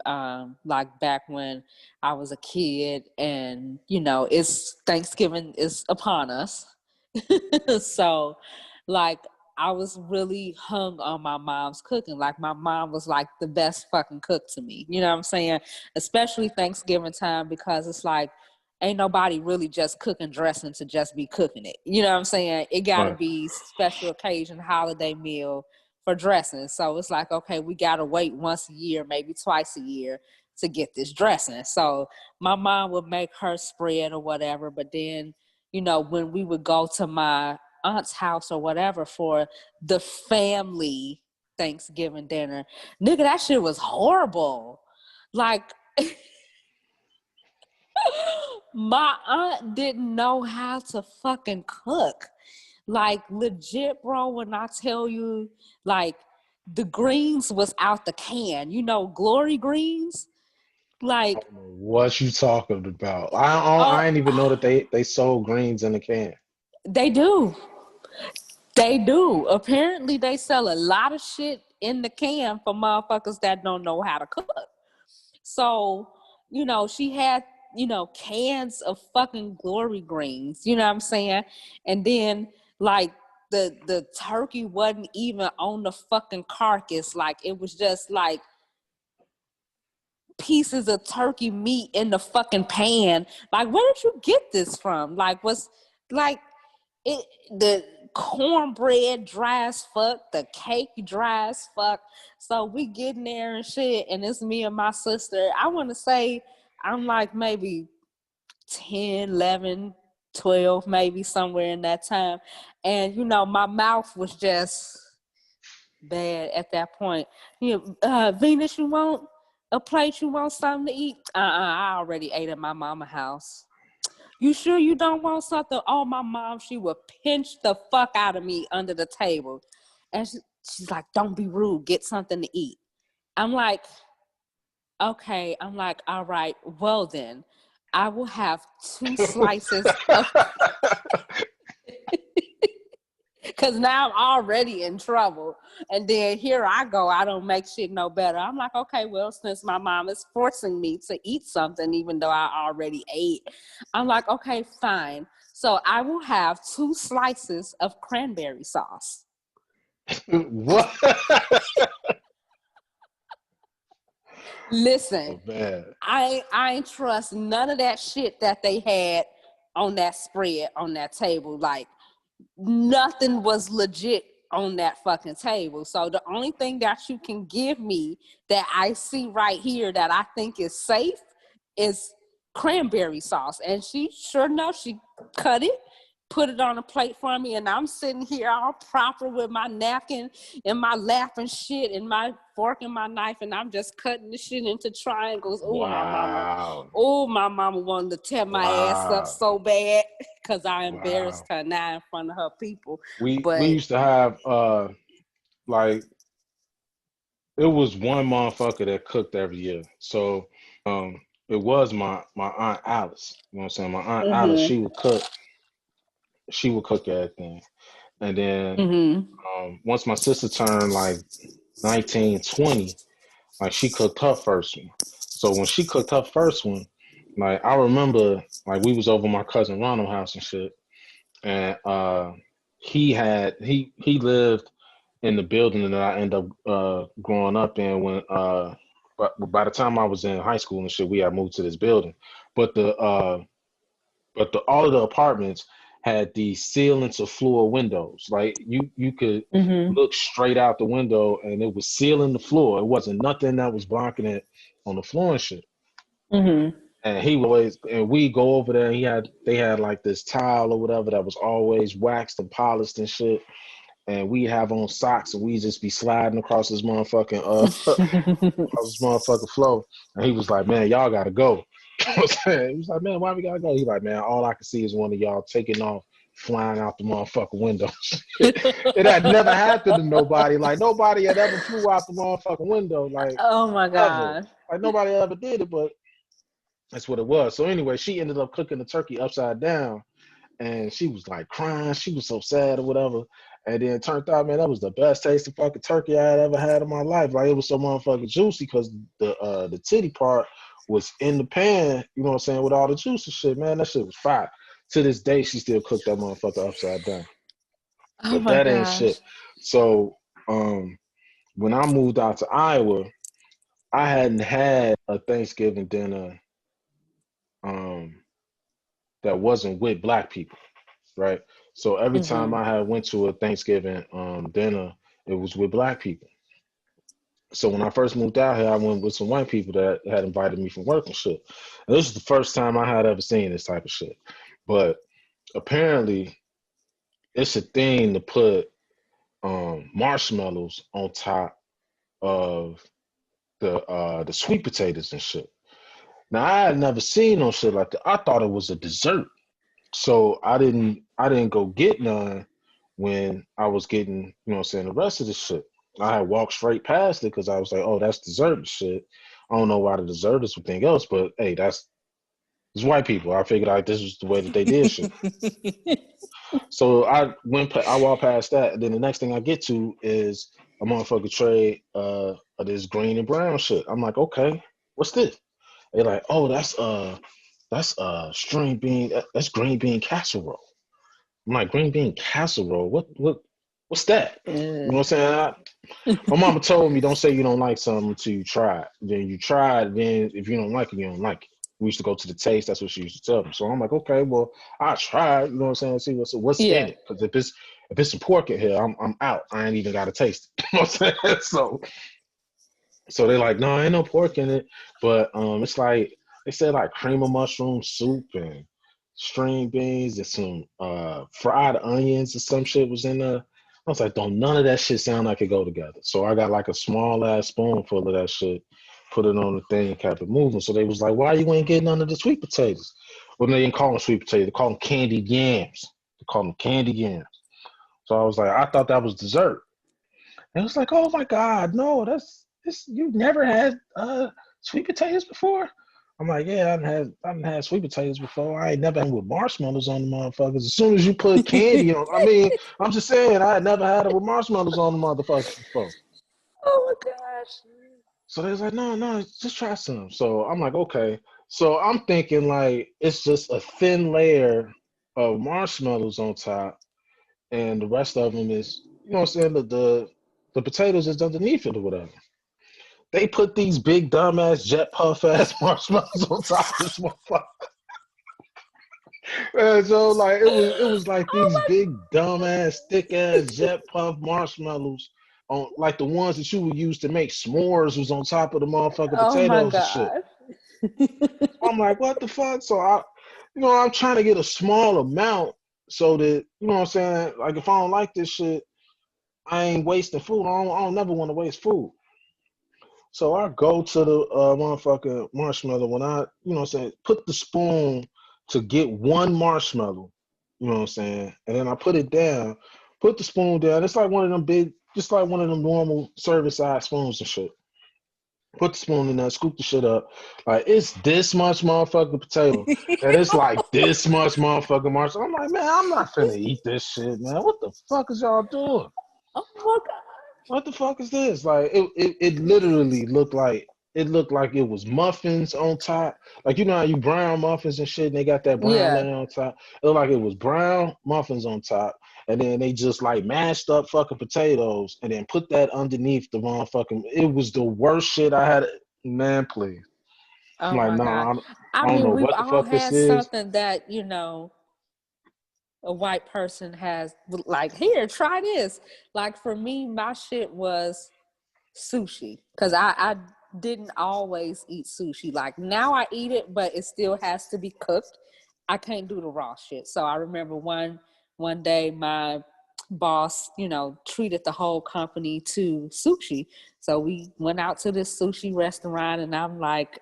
like back when I was a kid, and it's Thanksgiving is upon us. So like I was really hung on my mom's cooking. Like my mom was like the best fucking cook to me. You know what I'm saying? Especially Thanksgiving time, because it's like ain't nobody really just cooking dressing to just be cooking it. You know what I'm saying? It got to Right. be special occasion, holiday meal for dressing. So it's like, okay, we got to wait once a year, maybe twice a year to get this dressing. So my mom would make her spread or whatever. But then, when we would go to my aunt's house or whatever for the family Thanksgiving dinner, nigga, that shit was horrible. Like, my aunt didn't know how to fucking cook. Like, legit, bro, when I tell you, like, the greens was out the can. Glory greens? I Like, don't know what you talking about. I oh, didn't even know that they sold greens in the can. they do. They do. Apparently, they sell a lot of shit in the can for motherfuckers that don't know how to cook. So, she had, cans of fucking glory greens, you know what I'm saying? And then like the turkey wasn't even on the fucking carcass. Like it was just like pieces of turkey meat in the fucking pan. Like, where did you get this from? Like, was like it the cornbread dry as fuck, the cake dry as fuck. So we getting there and shit, and it's me and my sister. I want to say I'm like maybe 10, 11, 12, maybe somewhere in that time. And, you know, my mouth was just bad at that point. You know, Venus, you want a plate? You want something to eat? I already ate at my mama's house. You sure you don't want something? Oh, my mom, she would pinch the fuck out of me under the table. And she's like, don't be rude. Get something to eat. I'm like, okay. I'm like, all right, well then, I will have 2 slices of... Because now I'm already in trouble. And then here I go. I don't make shit no better. I'm like, okay, well, since my mom is forcing me to eat something, even though I already ate, I'm like, okay, fine. So I will have 2 slices of cranberry sauce. What? Listen, Oh, I ain't trust none of that shit that they had on that spread on that table. Like, nothing was legit on that fucking table. So the only thing that you can give me that I see right here that I think is safe is cranberry sauce. And she sure enough, she cut it, put it on a plate for me, and I'm sitting here all proper with my napkin in my lap and shit, and my fork and my knife, and I'm just cutting the shit into triangles. wow. My mama wanted to tear my ass up so bad because I embarrassed her now in front of her people. We But used to have like, it was one motherfucker that cooked every year. So it was my Aunt Alice. You know what I'm saying? My Aunt Alice, she would cook everything. And then once my sister turned like 19, 20, like she cooked her first one. So when she cooked her first one, like I remember like we was over my cousin Ronald's house and shit. And he lived in the building that I ended up growing up in when but by the time I was in high school and shit, we had moved to this building. But the all of the apartments had these ceiling to floor windows. Like you could look straight out the window and it was sealing the floor. It wasn't nothing that was blocking it on the floor and shit. And he always, and we go over there. They had like this tile or whatever that was always waxed and polished and shit. And we have on socks and we just be sliding across this motherfucking across this motherfucking floor. And he was like, man, y'all gotta go. He was like, man, why we gotta go? He's like, man, all I can see is one of y'all taking off, flying out the motherfucking window. It had never happened to nobody. Like nobody had ever flew out the motherfucking window. Like, oh my God. ever. Like nobody ever did it, but that's what it was. So anyway, she ended up cooking the turkey upside down. And she was like crying. She was so sad or whatever. And then it turned out, man, that was the best taste of fucking turkey I had ever had in my life. Like it was so motherfucking juicy because the titty part was in the pan, you know what I'm saying, with all the juice and shit, man. That shit was fire. To this day, she still cooked that motherfucker upside down. Oh But my that ain't gosh. shit. So when I moved out to Iowa, I hadn't had a Thanksgiving dinner that wasn't with black people, right? So every time I had went to a Thanksgiving dinner, it was with black people. So when I first moved out here, I went with some white people that had invited me from work and shit. And this is the first time I had ever seen this type of shit. But apparently, it's a thing to put marshmallows on top of the sweet potatoes and shit. Now I had never seen no shit like that. I thought it was a dessert. So I didn't go get none when I was getting, you know what I'm saying, the rest of the shit. I had walked straight past it because I was like, oh, that's dessert and shit. I don't know why the dessert is something else, but hey, it's white people. I figured like this was the way that they did shit. So I walked past that, and then the next thing I get to is a motherfucker tray of this green and brown shit. I'm like, okay, what's this? They're like, oh, that's string bean, that's green bean casserole. I'm like, green bean casserole? What's that? You know what I'm saying? My mama told me, don't say you don't like something until you try it. Then you try it, then if you don't like it, you don't like it. We used to go to the taste, that's what she used to tell me. So I'm like, okay, well, I'll try it, you know what I'm saying? See what's in it. Because if it's some pork in here, I'm out. I ain't even got to taste it. You know what I'm saying? So they're like, no, ain't no pork in it. But it's like, they said like cream of mushroom soup and string beans and some fried onions or some shit was in there. I was like, don't none of that shit sound like it go together. So I got like a small ass spoonful of that shit, put it on the thing, and kept it moving. So they was like, why you ain't getting none of the sweet potatoes? Well, they didn't call them sweet potatoes. They call them candied yams. They call them candied yams. So I was like, I thought that was dessert. And it was like, oh my God, no, that's this. You've never had sweet potatoes before? I'm like, yeah, I done had sweet potatoes before. I ain't never had them with marshmallows on the motherfuckers. As soon as you put candy on, I mean, I'm just saying, I had never had it with marshmallows on the motherfuckers before. Oh my gosh. So they was like, no, no, just try some. So I'm like, okay. So I'm thinking like it's just a thin layer of marshmallows on top, and the rest of them is, you know what I'm saying, the potatoes is underneath it or whatever. They put these big dumbass jet puff ass marshmallows on top of this motherfucker. And so like it was like Oh these my. big dumbass thick ass jet puff marshmallows on like the ones that you would use to make s'mores was on top of the motherfucking Oh my potatoes and shit. god. I'm like, what the fuck? So I'm trying to get a small amount so that, you know what I'm saying? Like if I don't like this shit, I ain't wasting food. I don't never want to waste food. So I go to the motherfucking marshmallow when you know what I'm saying, put the spoon to get one marshmallow, you know what I'm saying? And then I put it down, put the spoon down. It's like one of them big, just like one of them normal service size spoons and shit. Put the spoon in there, scoop the shit up. Like, it's this much motherfucking potato. And it's like this much motherfucking marshmallow. I'm like, man, I'm not finna eat this shit, man. What the fuck is y'all doing? Oh my god. What the fuck is this? Like it literally looked like it was muffins on top. Like you know how you brown muffins and shit and they got that brown Yeah. layer on top? It looked like it was brown muffins on top. And then they just like mashed up fucking potatoes and then put that underneath the motherfucking. It was the worst shit I had. Man, please. I'm Oh like, my no, god. I I don't know mean, we've what the all fuck this had is. something that, a white person has, like, here, try this. Like for me, my shit was sushi, because I didn't always eat sushi. Like now I eat it, but it still has to be cooked. I can't do the raw shit. So I remember one day my boss, treated the whole company to sushi. So we went out to this sushi restaurant and I'm like,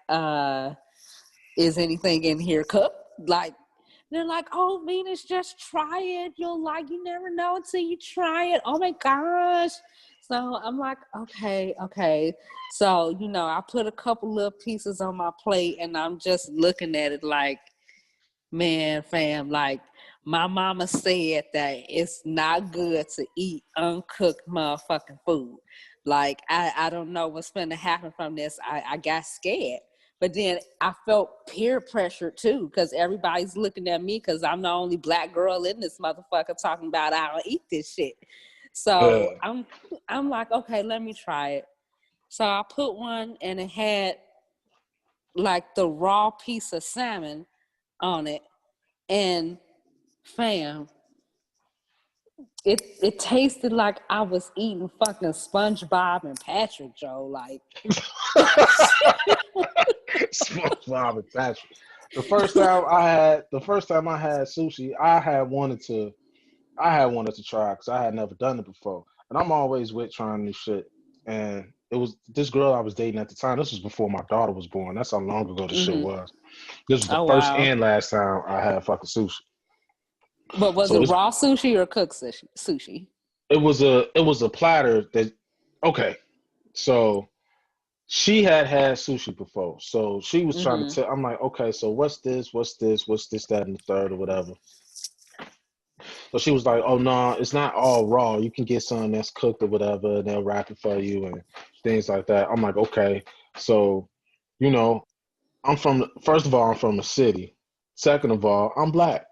is anything in here cooked? Like, they're like, oh, Venus, just try it. You never know until you try it. Oh my gosh. So I'm like, okay. So, I put a couple little pieces on my plate and I'm just looking at it like, man, fam, like my mama said that it's not good to eat uncooked motherfucking food. Like, I don't know what's going to happen from this. I got scared. But then I felt peer pressure too, because everybody's looking at me because I'm the only black girl in this motherfucker talking about I don't eat this shit. So I'm like, okay, let me try it. So I put one and it had like the raw piece of salmon on it. And fam, it tasted like I was eating fucking SpongeBob and Patrick, Joe. Like SpongeBob and Patrick. The first time I had sushi, I had wanted to try because I had never done it before, and I'm always with trying new shit. And it was this girl I was dating at the time. This was before my daughter was born. That's how long ago this shit mm-hmm. was. This was the Oh first wow. and last time I had fucking sushi. But was So it this raw sushi or cooked sushi? it was a platter that okay. So she had sushi before, so she was trying to Mm-hmm. tell. I'm like, okay, so what's this? What's this? What's this? That and the third or whatever. So she was like, "Oh no, it's not all raw. You can get some that's cooked or whatever, and they'll wrap it for you and things like that." I'm like, "Okay." So, you know, first of all, I'm from a city. Second of all, I'm black.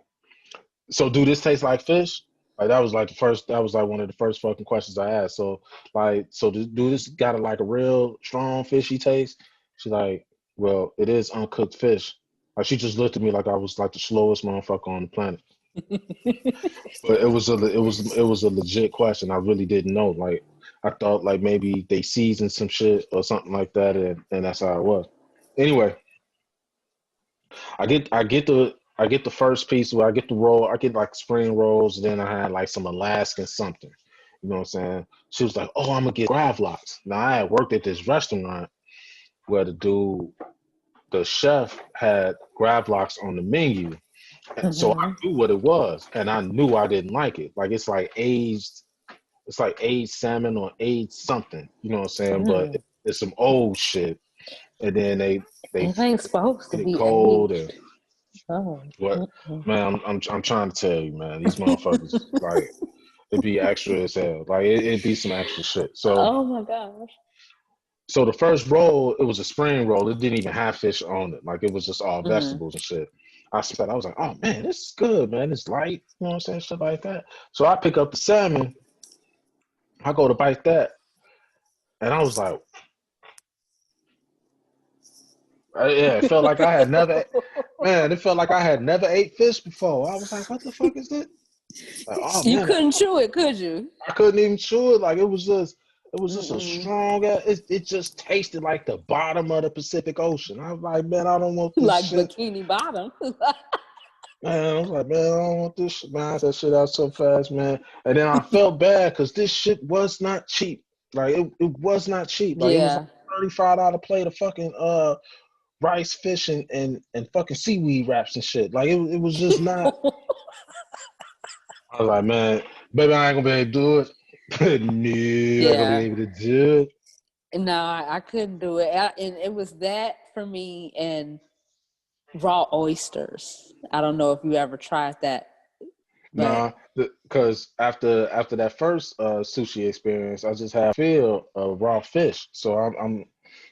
So, do this taste like fish? Like that was like the first. That was like one of the first fucking questions I asked. So, like, so do this got like a real strong fishy taste? She's like, "Well, it is uncooked fish." Like she just looked at me like I was like the slowest motherfucker on the planet. But it was a legit question. I really didn't know. Like I thought like maybe they seasoned some shit or something like that, and that's how it was. Anyway, I get the first piece where I get the roll. I get like spring rolls. Then I had like some Alaskan something. You know what I'm saying? She was like, "Oh, I'm gonna get gravlax." Now I had worked at this restaurant where the chef had gravlax on the menu, so I knew what it was, and I knew I didn't like it. Like it's like aged salmon or aged something. You know what I'm saying? But it's some old shit, and then they It ain't supposed to get it be cold and aged. Oh. what? Man, I'm trying to tell you, man. These motherfuckers like it be extra as hell. Like it be some extra shit. Oh my gosh. So the first roll, it was a spring roll. It didn't even have fish on it. Like it was just all Mm-hmm. vegetables and shit. I was like, oh man, this is good, man. It's light. You know what I'm saying? Shit like that. So I pick up the salmon. I go to bite that. And I was like, yeah, it felt like I had never, man, it felt like I had never ate fish before. I was like, what the fuck is this? Like, oh You man, couldn't chew it, could you? I couldn't even chew it. Like it was just a Mm-mm. strong, it just tasted like the bottom of the Pacific Ocean. I was like, man, I don't want this Like shit. Bikini Bottom. Man, I was like, man, I don't want this shit, man. I had that shit out so fast, man. And then I felt bad because this shit was not cheap. Like it was not cheap. Like it was like Yeah. $35 plate of fucking rice, fish, and fucking seaweed wraps and shit. Like it was just not. I was like, man, baby, I ain't gonna be able to do it. No, I ain't gonna be Yeah. able to do it. No, I couldn't do it. And it was that for me and raw oysters. I don't know if you ever tried that, but Nah, because after that first sushi experience, I just had a feel of raw fish. So I'm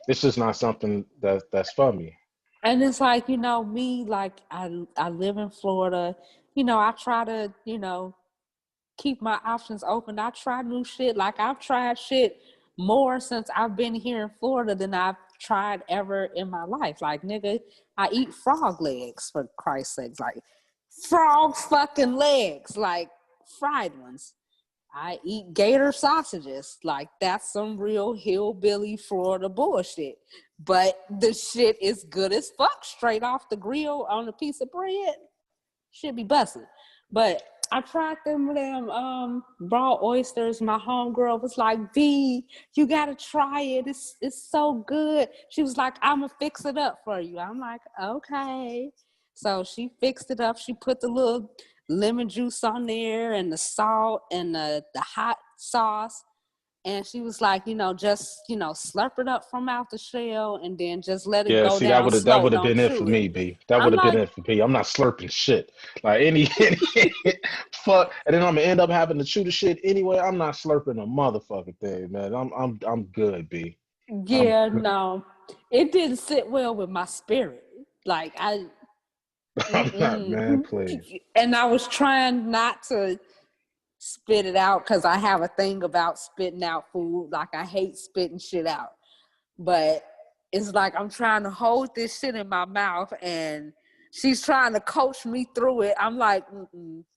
it's just not something that's for me. and it's like, me, like I live in Florida. I try to, keep my options open. I try new shit. Like I've tried shit more since I've been here in Florida than I've tried ever in my life. Like nigga, I eat frog legs for Christ's sakes. Like frog fucking legs, like fried ones. I eat gator sausages. Like that's some real hillbilly Florida bullshit. But the shit is good as fuck straight off the grill on a piece of bread. Should be busting. But I tried them raw oysters. My homegirl was like, V, you gotta try it. It's so good. She was like, I'ma fix it up for you. I'm like, okay. So she fixed it up. She put the little lemon juice on there and the salt and the hot sauce. And she was like, just, slurp it up from out the shell and then just let it Yeah, go see down that slow. would have Don't been it for chew it. me, B. That would I'm have been like, it for me. I'm not slurping shit. Like any fuck, and then I'm gonna end up having to chew the shit anyway. I'm not slurping a motherfucking thing, man. I'm good, B. I'm yeah, good. no, it didn't sit well with my spirit. Like I'm not, man. mm-mm. Please. And I was trying not to spit it out because I have a thing about spitting out food. Like I hate spitting shit out, but it's like I'm trying to hold this shit in my mouth, and she's trying to coach me through it. I'm like,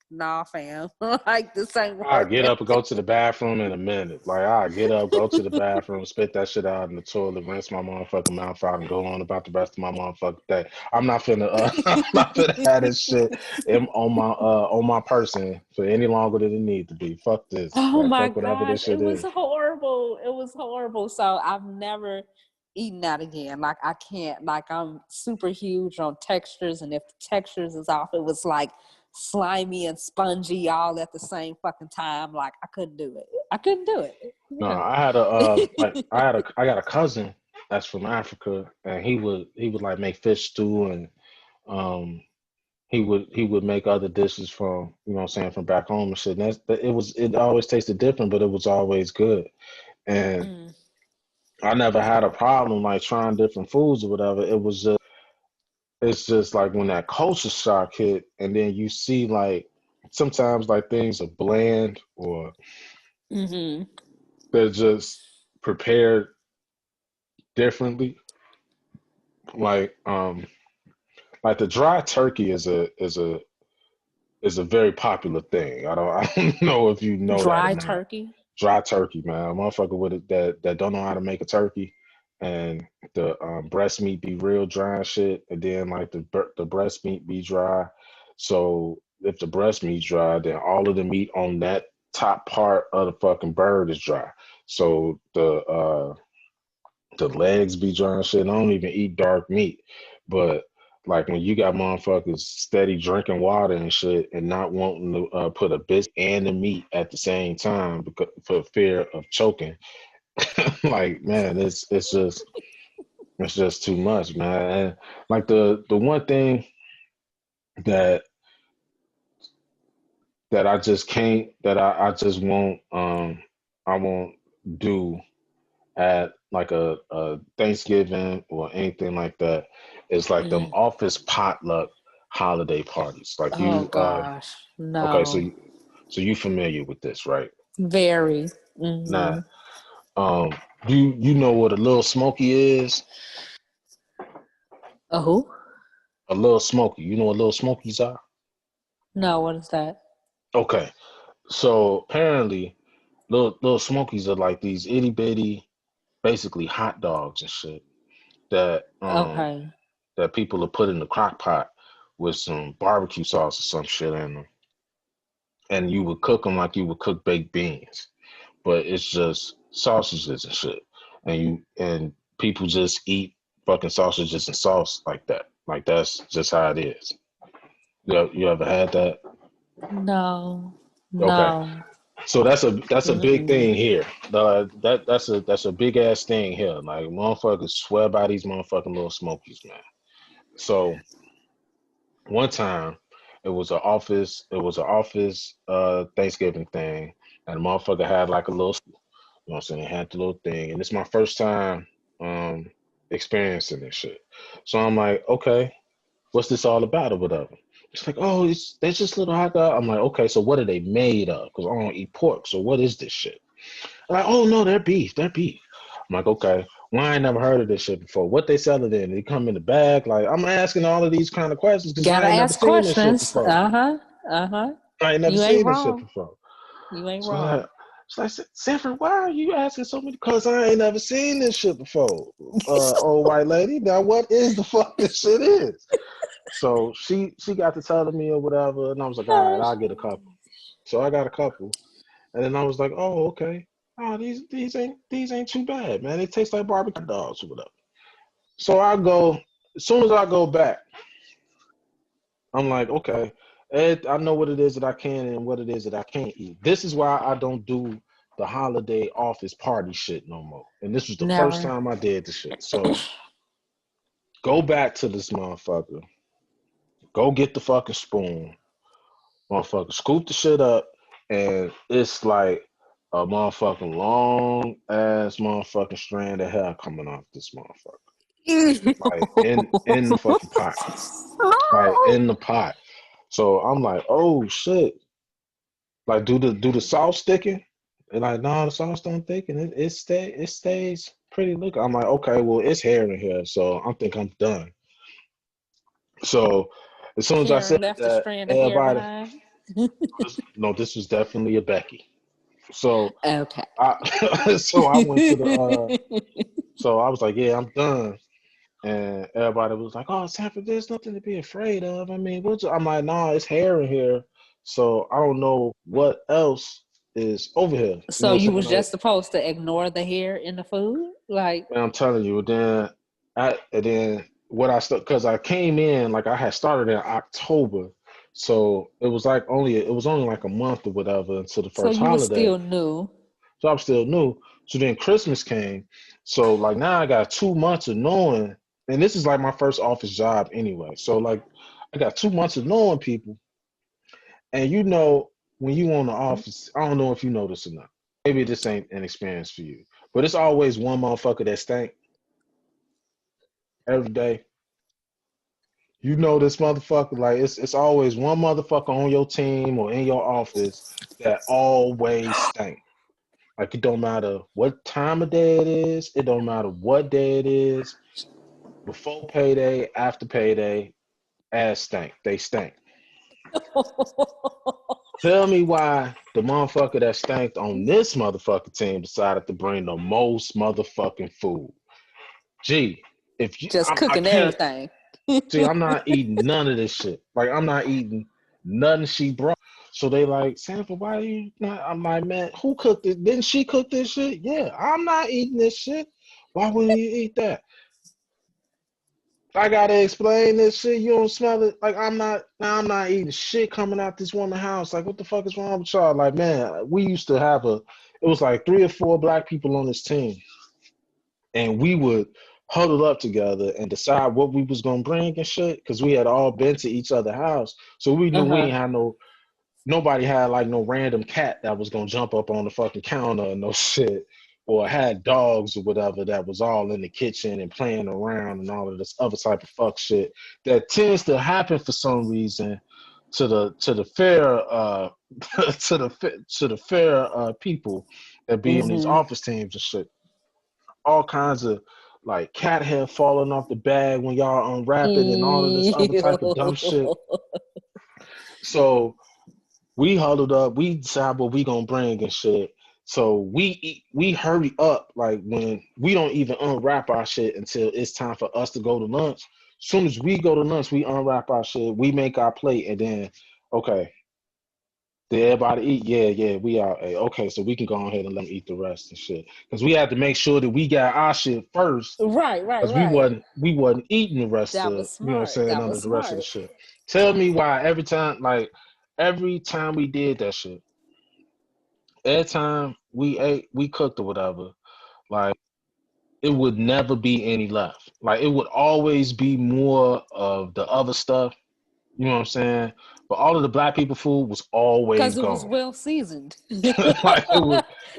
nah, fam, like this ain't I get working. up and go to the bathroom in a minute. Like I get up, go to the bathroom, spit that shit out in the toilet, rinse my motherfucking mouth out, and go on about the rest of my motherfucking day. I'm not finna I'm not finna have this shit on my person for any longer than it need to be. Fuck this. Oh Like my fuck whatever this gosh, it shit was is. horrible. It was horrible. So I've never eaten that again. Like I can't. Like I'm super huge on textures, and if the textures is off, it was like slimy and spongy all at the same fucking time. Like I couldn't do it. I couldn't do it. No, Yeah. I got a cousin that's from Africa, and he would like make fish stew, and um he would make other dishes from, you know what I'm saying, from back home and shit. And it always tasted different, but it was always good. And Mm. I never had a problem like trying different foods or whatever. It's just like when that culture shock hit, and then you see like sometimes like things are bland or Mm-hmm. they're just prepared differently. Like like the dry turkey is a is a very popular thing. I don't know if you know that or Dry not. turkey. Dry turkey, man. A motherfucker with it that don't know how to make a turkey, and the breast meat be real dry and shit, and then like the breast meat be dry. So if the breast meat's dry, then all of the meat on that top part of the fucking bird is dry. So the legs be dry and shit. And I don't even eat dark meat, but like when you got motherfuckers steady drinking water and shit and not wanting to put a biscuit and the meat at the same time because for fear of choking, like man, it's just too much, man. And like the one thing that I just can't that I just won't I won't do at like a Thanksgiving or anything like that is like them Mm. office potluck holiday parties. Like Oh you, gosh, okay, no. so you familiar with this, right? Very. Now, Mm-hmm. um, you know what a little smoky is? A who? A little smoky. You know what little smokies are? No, what is that? Okay, so apparently, little smokies are like these itty bitty, basically hot dogs and shit that Okay. that people will put in the crock pot with some barbecue sauce or some shit in them, and you would cook them like you would cook baked beans, but it's just sausages and shit, and people just eat fucking sausages and sauce like that. Like that's just how it is. You ever had that? No. Okay, No. so that's a big Mm-mm. thing here. That's a big ass thing here. Like motherfuckers swear by these motherfucking little smokies, man. So one time it was an office Thanksgiving thing, and the motherfucker had like a little, you know what I'm saying, had the little thing, and it's my first time um experiencing this shit. So I'm like, okay, what's this all about or whatever? It's like, oh, they're just little hot dog. I'm like, okay, so what are they made of? Because I don't eat pork, so what is this shit? Like, oh no, they're beef. They're beef. I'm like, okay. Well, I ain't never heard of this shit before. What they sell it in? They come in the bag. Like, I'm asking all of these kind of questions because Gotta I ain't never ask seen this shit questions. before. Uh-huh. Uh-huh. I ain't never You ain't seen this shit wrong. before. You ain't So wrong. I, so I said, Sanford, why are you asking so many? Because I ain't never seen this shit before. Old white lady. Now, what is the fuck this shit is? So she got to telling me or whatever, and I was like, all right, Gosh. I'll get a couple. So I got a couple. And then I was like, oh, okay. Oh, these ain't too bad, man. They taste like barbecue dogs or whatever. So I go, as soon as I go back, I'm like, okay, Ed, I know what it is that I can and what it is that I can't eat. This is why I don't do the holiday office party shit no more. And this was the first Never. time I did the shit. So go back to this motherfucker. Go get the fucking spoon. Motherfucker, scoop the shit up, and it's like a motherfucking long ass motherfucking strand of hair coming off this motherfucker. Like in the fucking pot. Like No. in the pot. So I'm like, oh shit. Like do the sauce thicken? And like, no, the sauce don't thicken. It stays pretty liquid. I'm like, okay, well, it's hair in here, so I'm done. So as soon as I Karen said left a that, strand of hair everybody, behind. no, this was definitely a Becky. So Okay. so I went to the so I was like, yeah, I'm done. And everybody was like, oh, Sanford, there's nothing to be afraid of. I mean, I'm like, nah, it's hair in here. So I don't know what else is over here. You know So what you I'm saying? was Like, just supposed to ignore the hair in the food? Like, man, I'm telling you, and then what I because I came in like I had started in October. So it was only like a month or whatever until the so first you was holiday. still new. So I'm still new. So then Christmas came. So like now I got 2 months of knowing, and this is like my first office job anyway. So like I got 2 months of knowing people, and when you on the office, I don't know if you know this or not. Maybe this ain't an experience for you, but it's always one motherfucker that stank every day. You know this motherfucker, like it's always one motherfucker on your team or in your office that always stank. Like it don't matter what time of day it is, it don't matter what day it is, before payday, after payday, ass stank. They stank. Tell me why the motherfucker that stanked on this motherfucking team decided to bring the most motherfucking food. Gee, if you, Just I cooking can't. everything. See, I'm not eating none of this shit. Like, I'm not eating nothing she brought. So they like, Sanford, why are you not? I'm like, man, who cooked it? Didn't she cook this shit? Yeah, I'm not eating this shit. Why wouldn't you eat that? I gotta explain this shit. You don't smell it. Like, I'm not eating shit coming out this woman's house. Like, what the fuck is wrong with y'all? Like, man, we used to have it was like 3 or 4 black people on this team, and we would huddle up together and decide what we was gonna bring and shit, because we had all been to each other's house, so we knew we Uh-huh. ain't had nobody had like no random cat that was gonna jump up on the fucking counter and no shit, or had dogs or whatever that was all in the kitchen and playing around and all of this other type of fuck shit that tends to happen for some reason to the fair to the fair people that be on these Mm-hmm. office teams and shit. All kinds of like cat hair falling off the bag when y'all unwrap it and all of this other type of dumb shit. So we huddled up, we decide what we gonna bring and shit. So we hurry up, like when we don't even unwrap our shit until it's time for us to go to lunch. As soon as we go to lunch, we unwrap our shit, we make our plate, and then okay, did everybody eat? Yeah, we all ate. Okay, so we can go ahead and let them eat the rest and shit. Because we had to make sure that we got our shit first. Right, right, Because we right. wasn't eating the rest That of, was you know what I'm smart. saying, That none was of the rest of the smart. shit. Tell me why every time we did that shit, every time we ate, we cooked or whatever, like it would never be any left. Like it would always be more of the other stuff, you know what I'm saying? But all of the black people food was always Because it was gone. well seasoned. Like it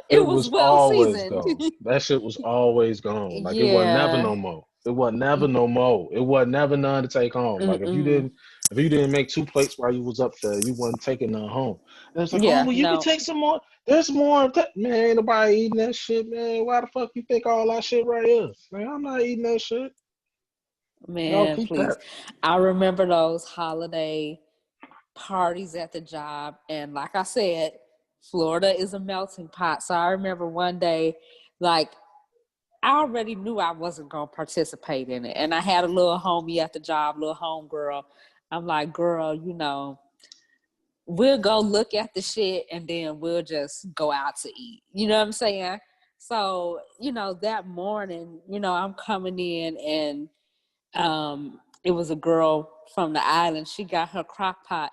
It was was well always seasoned. gone. That shit was always gone. Like it wasn't never Yeah. no more. It wasn't never no more. It wasn't never none to take home. Like Mm-mm. if you didn't make 2 plates while you was up there, you wasn't taking none home. And it's like, oh Yeah, well, you can no. take some more. There's more of that. Man, ain't nobody eating that shit, man. Why the fuck you think all that shit right here? Man, I'm not eating that shit. Y'all Man, keep please. that. I remember those holiday parties at the job. And like I said, Florida is a melting pot. So I remember one day, like, I already knew I wasn't going to participate in it. And I had a little homie at the job, little homegirl. I'm like, girl, we'll go look at the shit and then we'll just go out to eat. You know what I'm saying? So, that morning, I'm coming in and it was a girl from the island. She got her crock pot.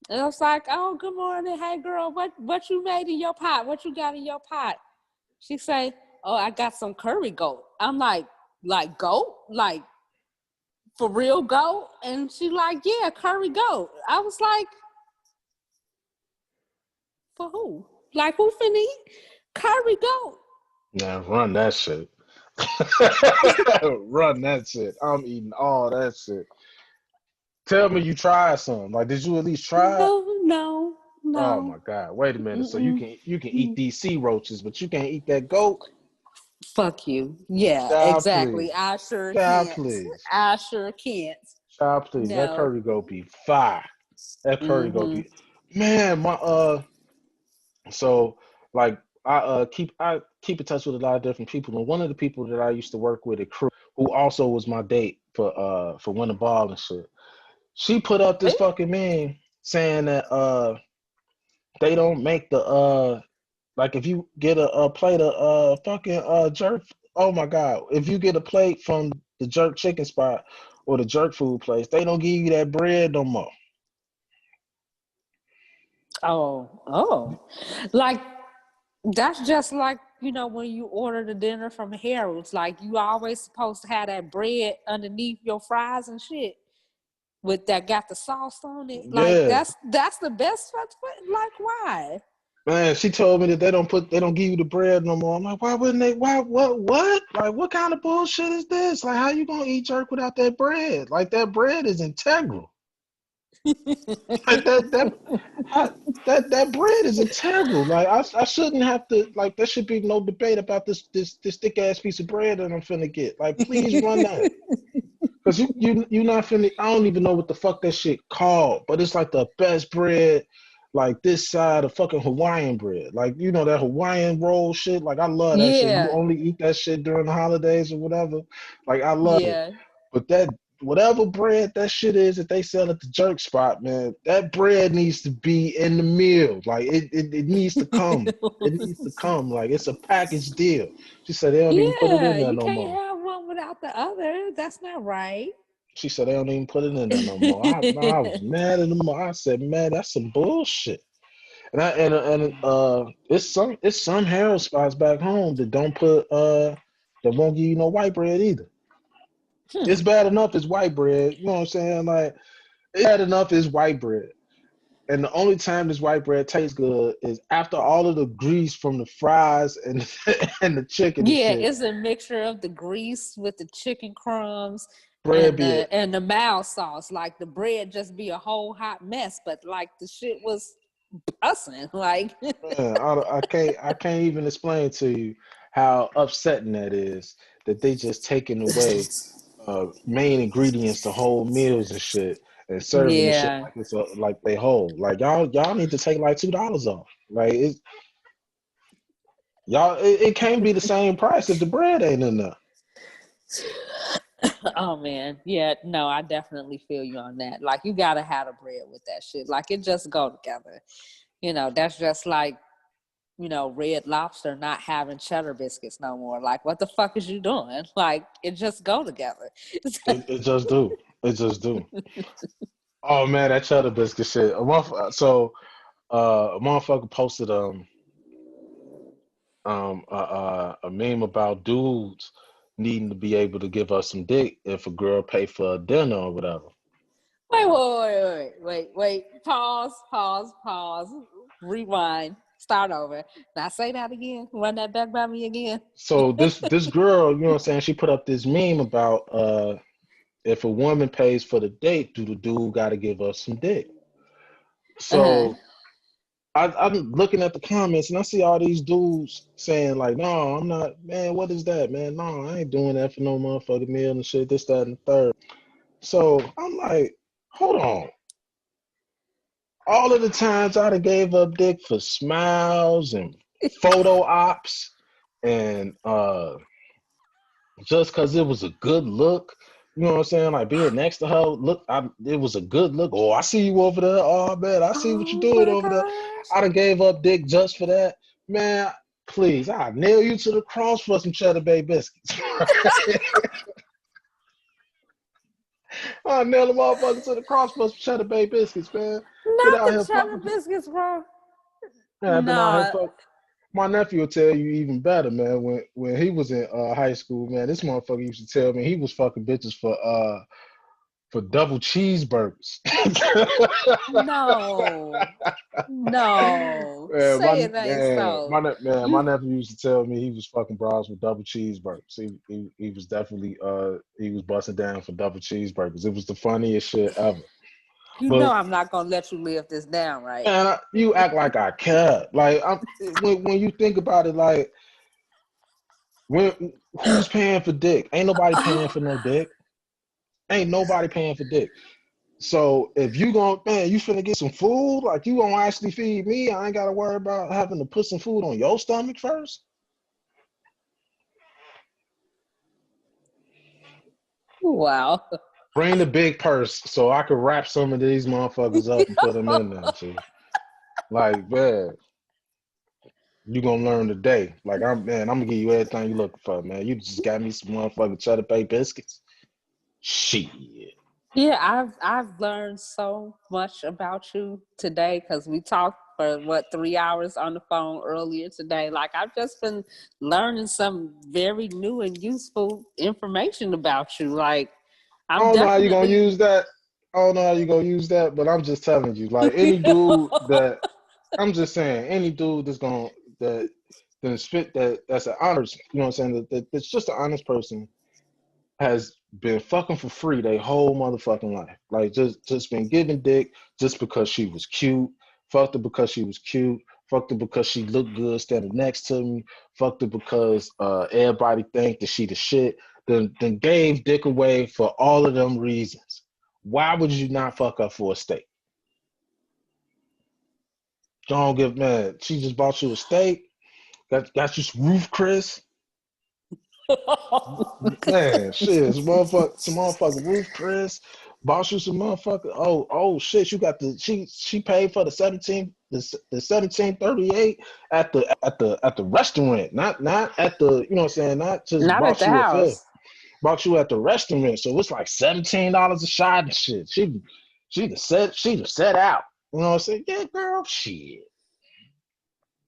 And I was like, oh, good morning. Hey girl, what you made in your pot? What you got in your pot? She say, oh, I got some curry goat. I'm like goat? Like for real goat? And she like, yeah, curry goat. I was like, for who? Like who finna eat curry goat? Now run that shit. Run that shit. I'm eating all that shit. Tell me you tried some. Like, did you at least try it? No, no, Oh no. my God. Wait a minute. So Mm-mm. you can eat these sea roaches, but you can't eat that goat? Fuck you. Yeah, Child, exactly. please. I sure Child, can't. please. I sure can't. Child, please. That No. curry goat be fire. That curry goat Mm-hmm. be man, my so like I keep in touch with a lot of different people, and one of the people that I used to work with at crew, who also was my date for winter ball and shit. She put up this fucking meme saying that they don't make the like if you get a plate of fucking jerk, oh my God, if you get a plate from the jerk chicken spot or the jerk food place, they don't give you that bread no more. Oh. Like that's just like, when you order the dinner from Harold's, like you always supposed to have that bread underneath your fries and shit with that got the sauce on it. Like Yeah. that's the best like why? Man, she told me that they don't give you the bread no more. I'm like, why wouldn't they? Why what? Like what kind of bullshit is this? Like how you gonna eat jerk without that bread? Like that bread is integral. Like how, that bread is integral. Like I shouldn't have to like there should be no debate about this thick ass piece of bread that I'm finna get. Like please run that. Cause you not finna. I don't even know what the fuck that shit called, but it's like the best bread, like this side of fucking Hawaiian bread. Like you know that Hawaiian roll shit. Like I love that shit. You Yeah, only eat that shit during the holidays or whatever. Like I love it. yeah, But that whatever bread that shit is that they sell at the jerk spot, man, that bread needs to be in the meal. Like it needs to come. It needs to come. Like it's a package deal. She said they don't even put it in yeah. there You no can't more. have one without the other. That's not right. She said they don't even put it in there no more. I was mad at them. I said, man, that's some bullshit. And it's some Harold spots back home that don't put that won't give you no white bread either. It's bad enough it's white bread. You know what I'm saying? Like it's bad enough it's white bread. And the only time this white bread tastes good is after all of the grease from the fries and and the chicken and Yeah, shit. it's a mixture of the grease with the chicken crumbs Bread be it. and the mild sauce. Like the bread just be a whole hot mess, but like the shit was bussin'. Like Man, I can't even explain to you how upsetting that is that they just taking away main ingredients to whole meals and shit and serving the shit yeah. like it's like they whole. Like y'all need to take like $2 off. Like it's y'all it can't be the same price if the bread ain't enough. Oh man, yeah, no, I definitely feel you on that. Like you gotta have the bread with that shit. Like it just go together. That's just like, Red Lobster not having cheddar biscuits no more. Like what the fuck is you doing? Like it just go together. It just do. It just do. Oh man, that cheddar biscuit shit. A motherfucker posted a meme about dudes needing to be able to give us some dick if a girl pay for a dinner or whatever. Wait. Pause. Rewind. Start over. Now say that again. Run that back by me again. So this girl, you know what I'm saying, she put up this meme about if a woman pays for the date, do the dude got to give us some dick? Uh-huh. So I'm looking at the comments and I see all these dudes saying like, no, I'm not, man, what is that, man? No, I ain't doing that for no motherfucking meal and shit, this, that, and the third. So I'm like, hold on. All of the times I done gave up dick for smiles and photo ops and just because it was a good look, you know what I'm saying? Like being next to her, it was a good look. Oh, I see you over there. Oh man, I see what you're Oh doing my over there. gosh. I done gave up dick just for that. Man, please, I'll nail you to the cross for some cheddar bay biscuits. I'll nail the motherfucker to the cross for some cheddar bay biscuits, man. Been Not out the here cheddar fucking. biscuits, bro. Man, I've been out here Nah. fucking. My nephew will tell you even better, man. When he was in high school, man, this motherfucker used to tell me he was fucking bitches for double cheeseburgers. No. No. man, Say it ain't so. my You nephew used to tell me he was fucking bras with double cheeseburgers. He was definitely he was busting down for double cheeseburgers. It was the funniest shit ever. you know But I'm not gonna let you live this down, right? man, you act like I care. Like when you think about it, like who's paying for dick? Ain't nobody paying Oh, for no dick. Ain't nobody paying for dick. So if you going, man, you finna get some food, like you gonna actually feed me, I ain't gotta worry about having to put some food on your stomach first. wow. Bring the big purse so I could wrap some of these motherfuckers up and put them in there. See, like, man, you gonna learn today. Like, I'm gonna give you everything you looking for, man. You just got me some motherfucking cheddar bay biscuits. Shit. Yeah, I've learned so much about you today because we talked for 3 hours on the phone earlier today. Like I've just been learning some very new and useful information about you. Like I I'm don't know how you gonna definitely use that. I don't know how you gonna use that, but I'm just telling you, like any dude that I'm just saying, any dude that's fit that's an honest, you know what I'm saying, that's just an honest person has been fucking for free their whole motherfucking life. Like just been giving dick just because she was cute. Fucked her because she was cute. Fucked her because she looked good standing next to me. Fucked her because everybody think that she the shit. then gave dick away for all of them reasons. Why would you not fuck up for a steak? Don't give man. She just bought you a steak. Got you some Roof Chris. Man, shit, some motherfucking Roof Chris. Bought you some motherfucker. Oh shit, you got she paid for the 1738 at the restaurant, not at the, you know what I'm saying, not just Not at bought the you a fifth, house. bought you at the restaurant. So it's like $17 a shot and shit. She just set out. You know what I'm saying? Yeah, girl, shit.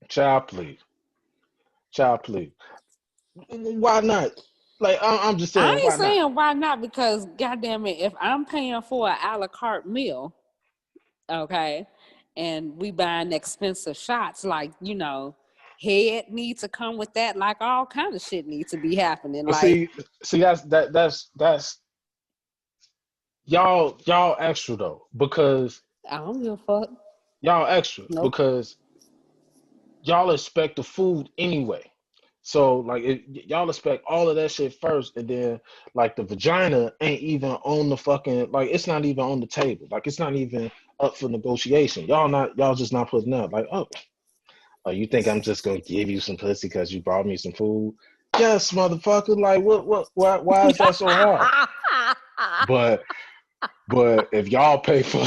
Child please. Child please. Why not? Like I'm just I saying, ain't why not? saying why not, because goddamn it, if I'm paying for an a la carte meal, okay, and we buying expensive shots, like, you know, head needs to come with that, like all kind of shit needs to be happening. But Like, see that's y'all extra though, because I don't give a fuck. y'all extra Nope. because y'all expect the food anyway. So like y'all expect all of that shit first, and then like the vagina ain't even on the fucking, like it's not even on the table. Like it's not even up for negotiation. Y'all just not putting up. Like, oh, you think I'm just gonna give you some pussy because you brought me some food? Yes, motherfucker. Like why is that so hard? But if y'all pay for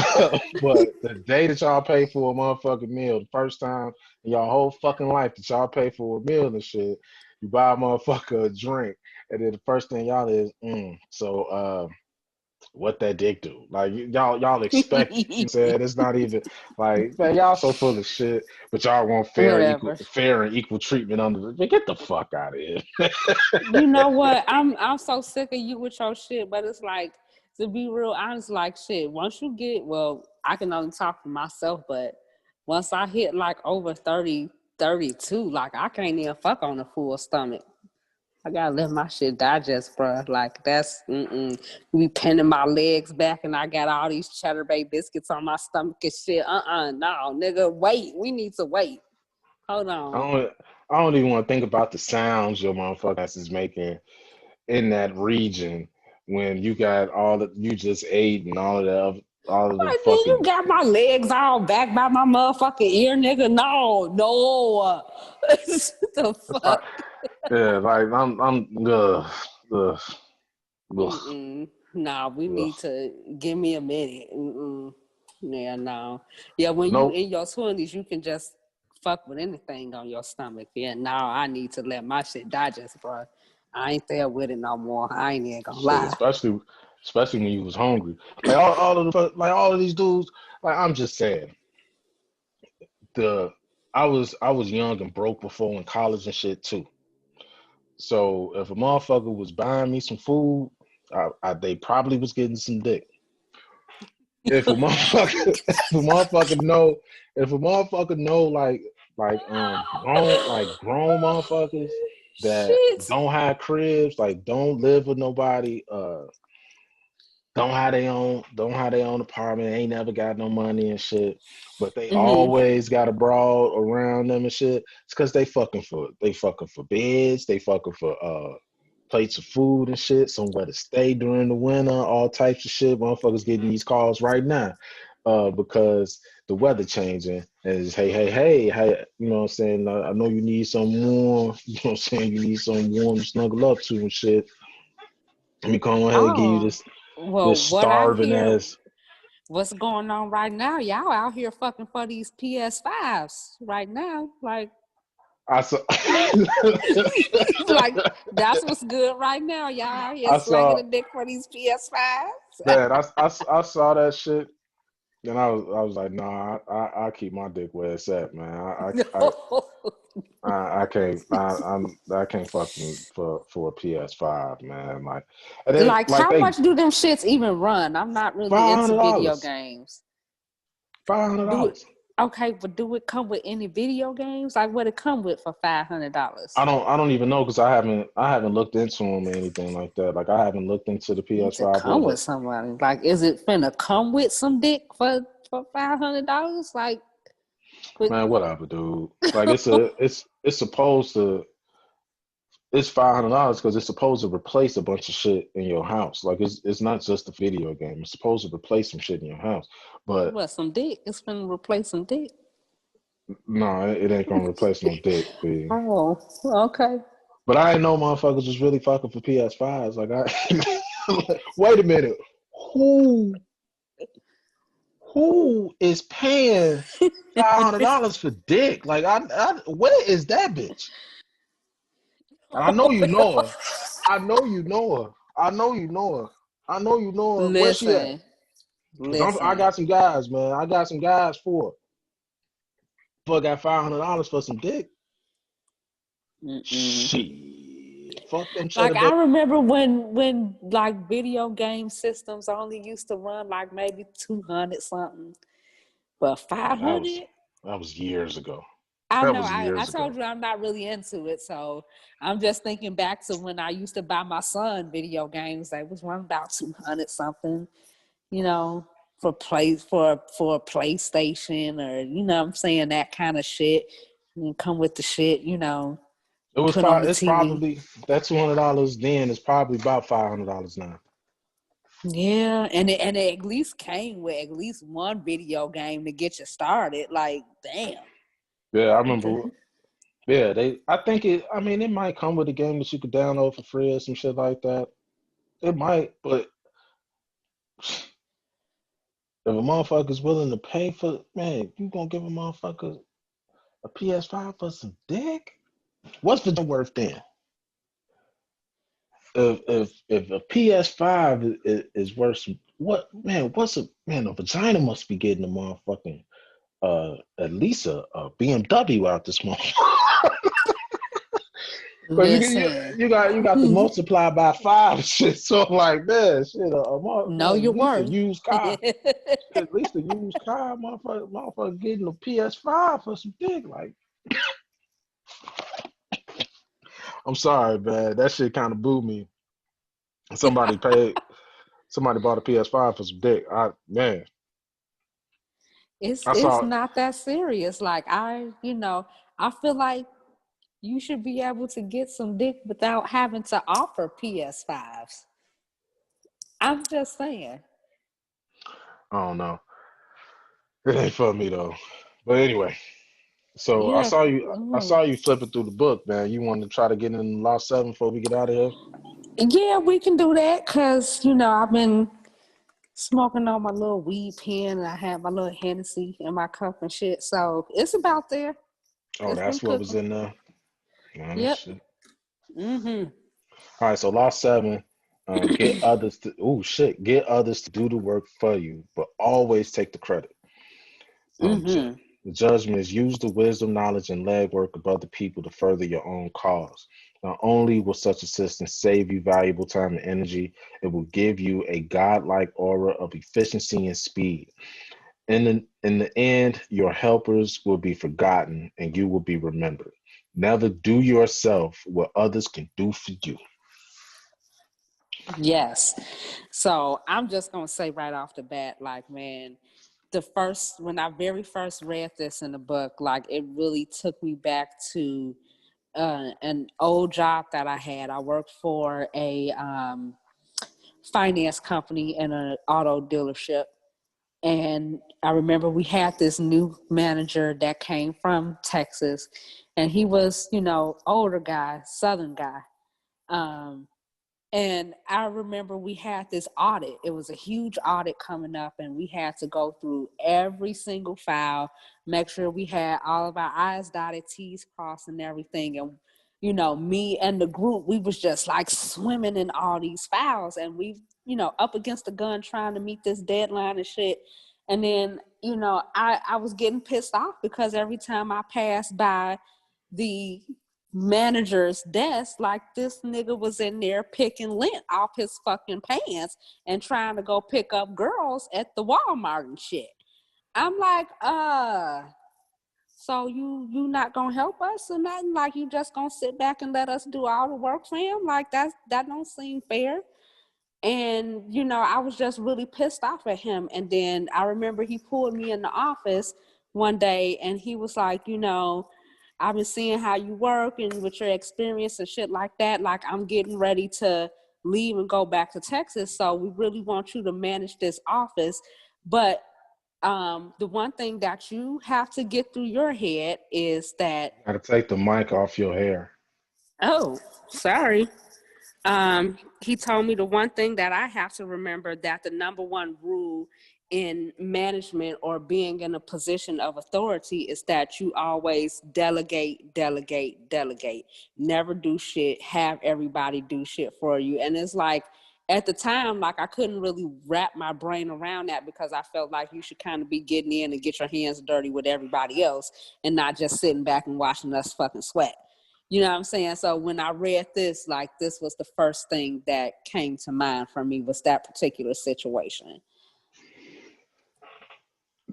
but the day that y'all pay for a motherfucking meal, the first time in y'all whole fucking life that y'all pay for a meal and shit, you buy a motherfucker a drink, and then the first thing y'all is, so what that dick do? Like y'all expect it. You know what I'm saying? It's not even like, man, y'all so full of shit, but y'all want Whatever. fair and equal treatment under the, get the fuck out of here. You know what? I'm so sick of you with your shit, but it's like, to be real honest, like shit, once you get, well, I can only talk for myself, but once I hit like over 30, 32, like I can't even fuck on a full stomach. I gotta let my shit digest, bro. Like that's be pinning my legs back, and I got all these Cheddar Bay biscuits on my stomach and shit. No, nigga, wait. We need to wait. Hold I on. don't I don't even want to think about the sounds your motherfucker ass is making in that region when you got all that you just ate and all of the Like, then you fucking got my legs all back by my motherfucking ear, nigga. No. The fuck? yeah, like I'm ugh, ugh, Nah, we ugh. need to give me a minute. Yeah, no. Yeah, when you Nope. in your 20s, you can just fuck with anything on your stomach. Yeah, now I need to let my shit digest, bro. I ain't there with it no more. I ain't even gonna Shit, lie. especially when you was hungry. Like all of these dudes, like I'm just saying, the I was young and broke before in college and shit too. So if a motherfucker was buying me some food, they probably was getting some dick. If a motherfucker, if a motherfucker know grown motherfuckers that Shit. don't have cribs, like don't live with nobody, don't have their own apartment, ain't never got no money and shit, but they Mm-hmm. always got a broad around them and shit. It's because they fucking for beds, they fucking for plates of food and shit, somewhere to stay during the winter, all types of shit. Motherfuckers getting these calls right now, because the weather changing and it's, hey, you know what I'm saying? I know you need some warm, you know what I'm saying? You need some warm to snuggle up to and shit. Let me come ahead and give you Oh, well, this what I starving hear, ass. what's going on right now? Y'all out here fucking for these PS5s right now. Like, I saw, like that's what's good right now. Y'all out here I slanging saw, the dick for these PS5s. man, I saw that shit, and I was like, nah, I keep my dick where it's at, man. No. I can't fucking for a PS5, man. Like, and then Like, like how they much do them shits even run? I'm not really five into hundred video dollars, games. five hundred Do it dollars. okay, but do it come with any video games? Like, what it come with for $500? I don't even know because I haven't looked into them or anything like that. Like I haven't looked into the Need to PS5 come or with somebody. Like, is it finna come with some dick for $500? Like, but man, whatever, dude. Like it's supposed to. It's $500 because it's supposed to replace a bunch of shit in your house. Like it's not just a video game. It's supposed to replace some shit in your house. But What, some dick? It's gonna replace some dick. no, it ain't gonna replace no dick, B. Oh, okay. But I ain't know motherfuckers was really fucking for PS5s. Like I wait a minute. Who who is paying $500 for dick? Like where is that bitch? And I know you know her. I know you know her. I know you know her. I know you know her. Where's she at? Listen, Cause I listen. got some guys, man. I got some guys for it. But got $500 for some dick. Mm-mm. Shit. Fuck them Like, cheddar I bay. remember when like video game systems only used to run like maybe 200 something, but Oh, 500. that was years ago. I That know. was I years told ago. you I'm not really into it, so I'm just thinking back to when I used to buy my son video games. They was running about 200 something, you know, for a PlayStation, or what I'm saying, that kind of shit. And come with the shit, It was put on five. the It's TV. probably that $200 then is probably about $500 now. Yeah, and it at least came with at least one video game to get you started. Like, damn. Yeah, I Okay. remember. Yeah, they. I think it. I mean, it might come with a game that you could download for free or some shit like that. It might, but if a motherfucker's willing to pay for, man, you gonna give a motherfucker a PS5 for some dick? What's the worth then? If a PS5 is worth some, what man? What's a man? A vagina must be getting a motherfucking at least a BMW out this motherfucker. But Listen, you got to multiply by five shit. So I'm like, man, shit, know man, your at least a worth. used car. Shit, at least a used car, motherfucker getting a PS5 for some dick. Like, I'm sorry, man. That shit kind of blew me. Somebody paid. Somebody bought a PS5 for some dick. Man, I It's saw. not that serious. Like, I feel like you should be able to get some dick without having to offer PS5s. I'm just saying. I don't know. It ain't for me though. But anyway, so Yeah. I saw you flipping through the book, man. You want to try to get in Law 7 before we get out of here? Yeah, we can do that because, I've been smoking on my little weed pen and I have my little Hennessy in my cup and shit. So it's about there. Oh, It's been that's what was cooking. in there. Man, Yep. shit. Mm-hmm. All right, so Law 7, get others to get others to do the work for you, but always take the credit. Mm-hmm. The judgment is use the wisdom, knowledge, and legwork of other people to further your own cause. Not only will such assistance save you valuable time and energy, it will give you a godlike aura of efficiency and speed. In the end, your helpers will be forgotten and you will be remembered. Never do yourself what others can do for you. Yes. So I'm just gonna say right off the bat, like, man, when I very first read this in the book, like, it really took me back to an old job that I had. I worked for a finance company and an auto dealership. And I remember we had this new manager that came from Texas, and he was, older guy, Southern guy. Um, and I remember we had this audit. It was a huge audit coming up, and we had to go through every single file, make sure we had all of our I's dotted, T's crossed, and everything. And, me and the group, we was just like swimming in all these files, and we, up against the gun trying to meet this deadline and shit. And then, I was getting pissed off because every time I passed by the manager's desk, like, this nigga was in there picking lint off his fucking pants and trying to go pick up girls at the Walmart and shit. I'm like, so you not gonna help us or nothing? Like, you just gonna sit back and let us do all the work for him? Like, that don't seem fair. And, I was just really pissed off at him. And then I remember he pulled me in the office one day and he was like, I've been seeing how you work and with your experience and shit like that. Like, I'm getting ready to leave and go back to Texas. So we really want you to manage this office. But the one thing that you have to get through your head is that, Gotta take the mic off your hair. oh, sorry. He told me the one thing that I have to remember, that the number one rule in management or being in a position of authority is that you always delegate, delegate, delegate. Never do shit. Have everybody do shit for you. And it's like, at the time, like, I couldn't really wrap my brain around that, because I felt like you should kind of be getting in and get your hands dirty with everybody else and not just sitting back and watching us fucking sweat. You know what I'm saying? So when I read this, like, this was the first thing that came to mind for me, was that particular situation.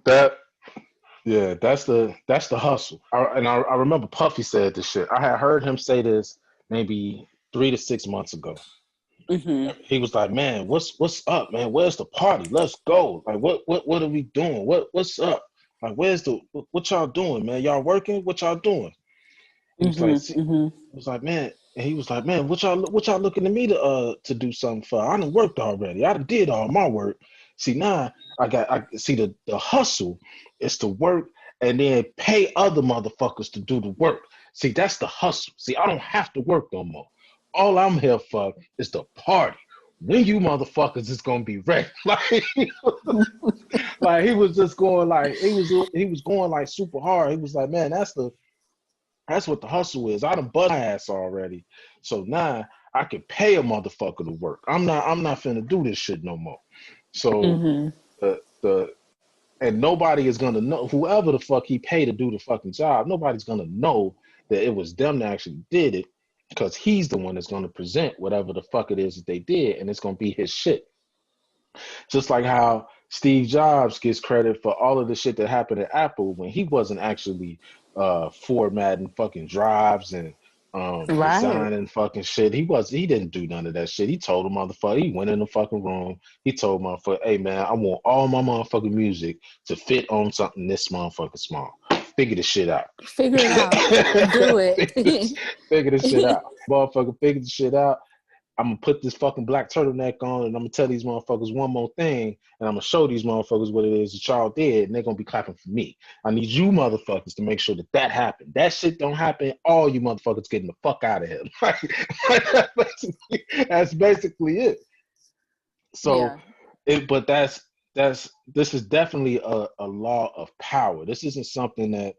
That Yeah, that's the hustle. I remember Puffy said this shit. I had heard him say this maybe 3 to 6 months ago. Mm-hmm. He was like, "Man, what's up, man? Where's the party? Let's go. Like, what are we doing? What's up? Like, what y'all doing, man? Y'all working? What y'all doing?" He was like, Mm-hmm. Mm-hmm. he was like, man, and he was like, man, what y'all looking to me to do something for? I done worked already. I done did all my work. See, now I see the hustle is to work and then pay other motherfuckers to do the work. See, that's the hustle. See, I don't have to work no more. All I'm here for is the party. When you motherfuckers is gonna be ready. Like he was just going like he was going like super hard. He was like, man, that's what the hustle is. I done bust my ass already. So now I can pay a motherfucker to work. I'm not finna do this shit no more. So Mm-hmm. the and nobody is gonna know, whoever the fuck he paid to do the fucking job, nobody's gonna know that it was them that actually did it, because he's the one that's gonna present whatever the fuck it is that they did, and it's gonna be his shit. Just like how Steve Jobs gets credit for all of the shit that happened at Apple when he wasn't actually formatting fucking drives and Right. designing fucking shit. He didn't do none of that shit. He told the motherfucker, he went in the fucking room, he told motherfucker, hey man, I want all my motherfucking music to fit on something this motherfucking small. Figure the shit out. Figure it out. Do it. Figure the shit out. Motherfucker, figure the shit out. I'm gonna put this fucking black turtleneck on, and I'm gonna tell these motherfuckers one more thing, and I'm gonna show these motherfuckers what it is that y'all did, and they're gonna be clapping for me. I need you motherfuckers to make sure that that happened. That shit don't happen. All you motherfuckers getting the fuck out of here. That's basically it. So, Yeah. but this is definitely a law of power. This isn't something that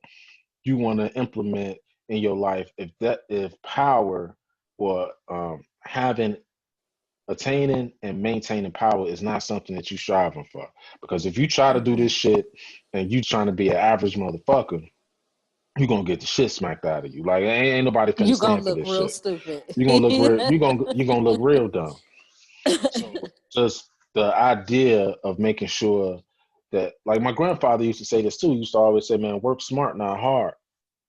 you want to implement in your life. If power or having attaining and maintaining power is not something that you striving for. Because if you try to do Mm-hmm. this shit and you trying to be an average motherfucker, you're gonna get the shit smacked out of you. Like ain't nobody finna You gonna stand for look this real shit. stupid. You're gonna look real you're gonna look real dumb. So just the idea of making sure that, like, my grandfather used to say this too. He used to always say, man, work smart, not hard.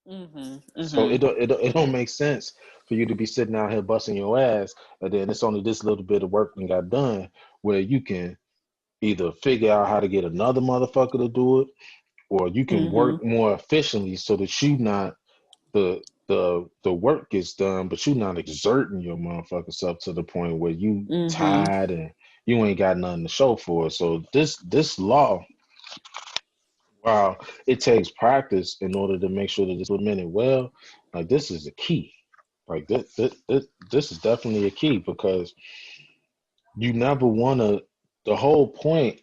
Mm-hmm. So Mm-hmm. it don't make sense for you to be sitting out here busting your ass, and then it's only this little bit of work that got done, where you can either figure out how to get another motherfucker to do it, or you can Mm-hmm. work more efficiently so that you not the work gets done, but you not exerting your motherfucking self to the point where you Mm-hmm. tired and you ain't got nothing to show for it. So this law, wow, it takes practice in order to make sure that it's implemented well. Like, this is a key. Like this is definitely a key, because you never want to. The whole point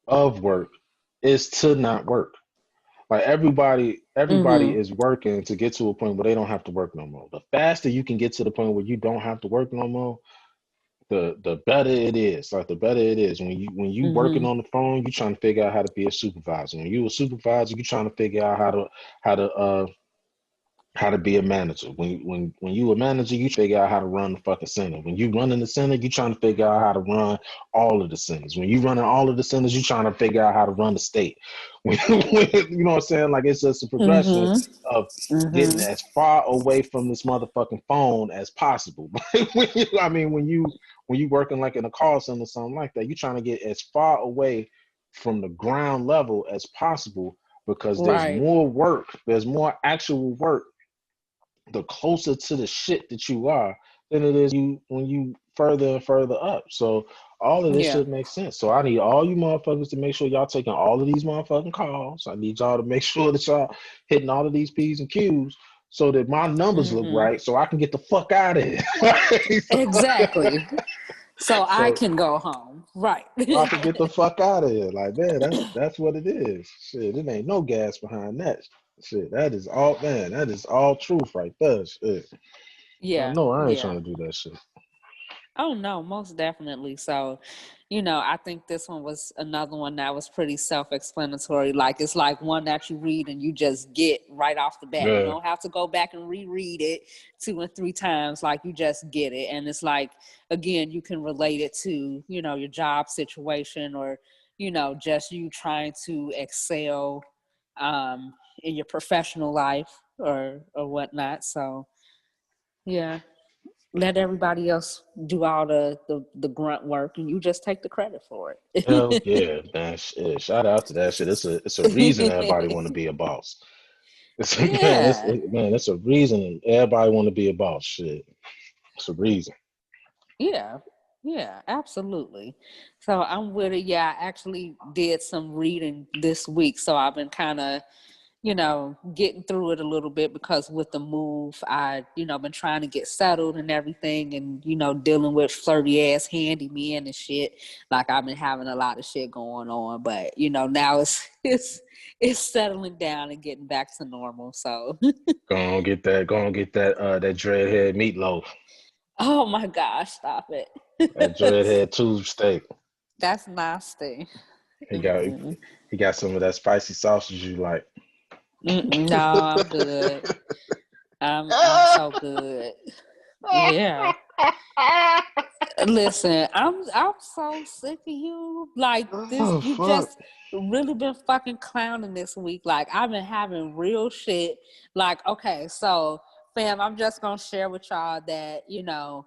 of work is to not work. Like, everybody Mm-hmm. is working to get to a point where they don't have to work no more. The faster you can get to the point where you don't have to work no more, the better it is. Like, the better it is. When you working Mm-hmm. on the phone, you trying to figure out how to be a supervisor. When you a supervisor, you trying to figure out how to be a manager. When you a manager, you figure out how to run the fucking center. When you running the center, you trying to figure out how to run all of the centers. When you running all of the centers, you trying to figure out how to run the state. You know what I'm saying? Like, it's just a progression Mm-hmm. of getting Mm-hmm. as far away from this motherfucking phone as possible. I mean, when you working like in a call center or something like that, you trying to get as far away from the ground level as possible because there's Right. more work, there's more actual work the closer to the shit that you are than it is when you further and further up. So all of this Yeah. shit makes sense. So I need all you motherfuckers to make sure y'all taking all of these motherfucking calls. I need y'all to make sure that y'all hitting all of these P's and Q's so that my numbers look Mm-hmm. right so I can get the fuck out of here. Exactly. So I so can go home. Right. I can get the fuck out of here. Like, man, that's what it is. Shit, it ain't no gas behind that. Shit, that is all, man. That is all truth right there. Shit. I Yeah. know I ain't Yeah. trying to do that shit. Oh no, most definitely. So, you know, I think this one was another one that was pretty self-explanatory. Like it's like one that you read and you just get right off the bat. You Yeah. don't have to go back and reread it 2 and 3 times. Like you just get it. And it's like, again, you can relate it to, you know, your job situation or, you know, just you trying to excel in your professional life or whatnot. So yeah, let everybody else do all the grunt work and you just take the credit for Hell it. yeah, man. Shit, shout out to that shit. It's a reason everybody want to be a boss. It's a, man, Yeah, it's a reason everybody want to be a boss. Shit, it's a reason. yeah, yeah, absolutely. So I'm with it. Yeah, I actually did some reading this week, so I've been kind of, you know, getting through it a little bit because with the move, I, you know, been trying to get settled and everything and, you know, dealing with flirty ass handyman and shit. Like I've been having a lot of shit going on, but you know, now it's settling down and getting back to normal. So Go on get that dreadhead meatloaf. oh my gosh, stop That it. dreadhead tube steak. That's nasty. He got Mm-mm. he got some of that spicy sausage you like. Mm-mm. No, I'm good. I'm so good. Yeah. Listen, I'm so sick of you. Like this, Oh you fuck. just really been fucking clowning this week. Like I've been having real shit. Like, okay, so fam, I'm just gonna share with y'all that, you know,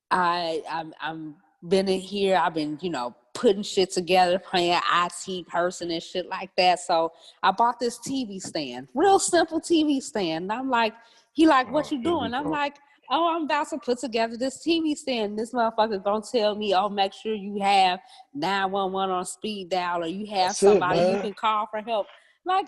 I'm been in here, I've been, you know, putting shit together, playing IT person and shit like that. So I bought this TV stand, real simple TV stand. And I'm like, he like, Oh, what you here we doing? I'm go. like, oh, I'm about to put together this TV stand. This motherfucker gonna tell me, oh, make sure you have 911 on speed dial or you have That's it, somebody you man. can call for help. Like,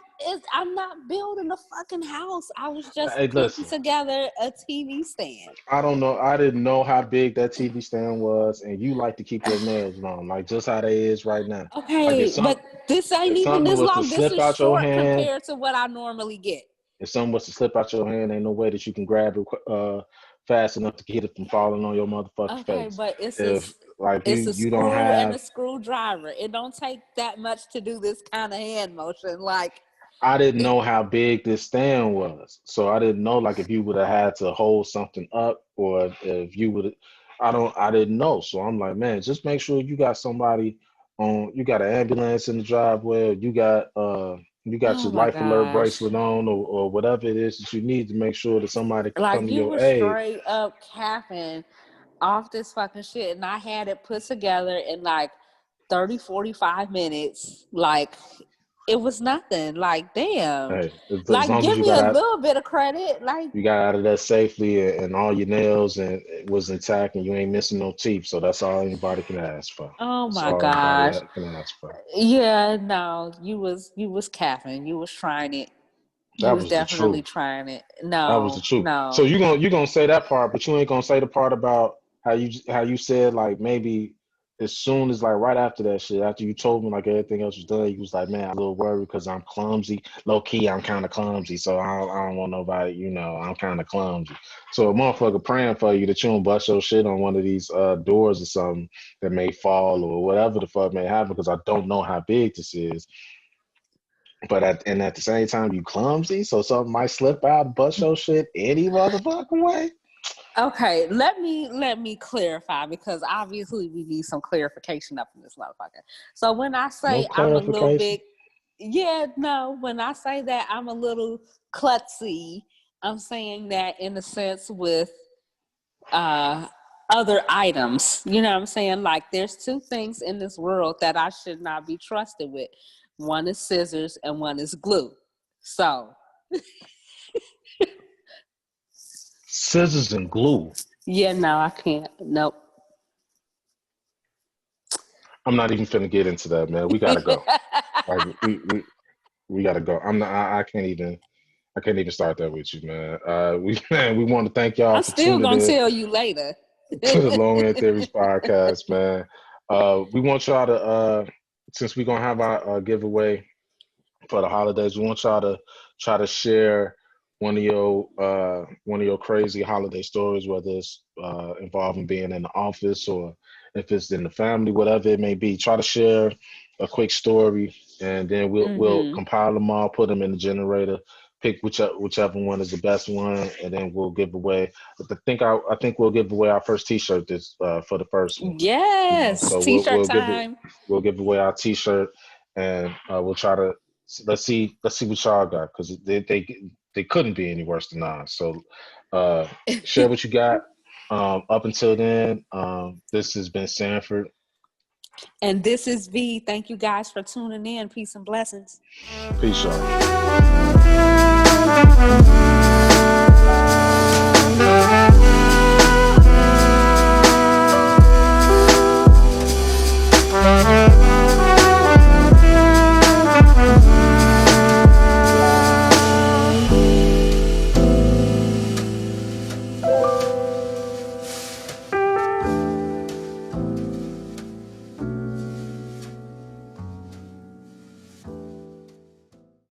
I'm not building a fucking house. I was just Hey, putting listen. together a TV stand. I don't know. I didn't know how big that TV stand was, and you like to keep your nails long, like just how they is right now. Like Okay, but this ain't if even something this was to long. This slip is out your short hand, compared to what I normally get. if something was to slip out your hand, ain't no way that you can grab it fast enough to get it from falling on your motherfucking Okay, face. but If like it's a you don't screw and a have, screwdriver. It don't take that much to do this kind of hand motion. Like I didn't it, know how big this stand was, so I didn't know like if you would have had to hold something up or if you would. I didn't know, so I'm like, man, just make sure you got somebody on. You got an ambulance in the driveway. You got oh your my life alert gosh. bracelet on, or whatever it is that you need to make sure that somebody can Like come to you your were aid. straight up capping off this fucking shit and I had it put together in like 30, 45 minutes. Like it was nothing. Like damn. Hey, as Like long as give me a little bit of credit. Like you got out of that safely and all your nails and it was intact and you ain't missing no teeth. So that's all anybody can ask for. oh That's my all anybody gosh. can ask for. Yeah, no, you was capping. You was trying it. You That was was the definitely truth. trying it. That was the No, truth. So no. you gonna say that part, but you ain't gonna say the part about how you said like maybe as soon as like right after that shit, after you told me like everything else was done, you was like, man, I'm a little worried because I'm clumsy. Low key, I'm kind of clumsy, so I don't want nobody, I'm kind of clumsy. So a motherfucker praying for you that you don't bust your shit on one of these doors or something that may fall or whatever the fuck may happen because I don't know how big this is. But at the same time, you clumsy, so something might slip out and bust your shit any motherfucking way. Okay, let me clarify because obviously we need some clarification up in this motherfucker. So when I No say I'm a little clarification. bit, yeah, no, when I say that I'm a little klutzy, I'm saying that in a sense with uh other items. You know what I'm saying? Like there's two things in this world that I should not be trusted with. one is scissors, and one is glue. So scissors and glue. Yeah, no, I can't. Nope. I'm not even finna get into that, man. We gotta go. Like we gotta go. I'm not. I can't even. I can't even start that with you, man. We want to thank y'all I'm for still tuning gonna in tell you later. to the Low End Theories podcast, man. We want y'all to since we're gonna have our giveaway for the holidays, we want y'all to try to share one of your crazy holiday stories, whether it's involving being in the office or if it's in the family, whatever it may be. Try to share a quick story, and then we'll compile them all, put them in the generator, pick whichever one is the best one, and then we'll give away. I think we'll give away our first T-shirt this for the first one. Yes, So T-shirt time. We'll give away our T-shirt, and we'll try to let's see what y'all got, because they couldn't be any worse than ours. So share what you got. Up until then, this has been Sanford. And this is V. Thank you guys for tuning in. Peace and blessings. Peace, y'all.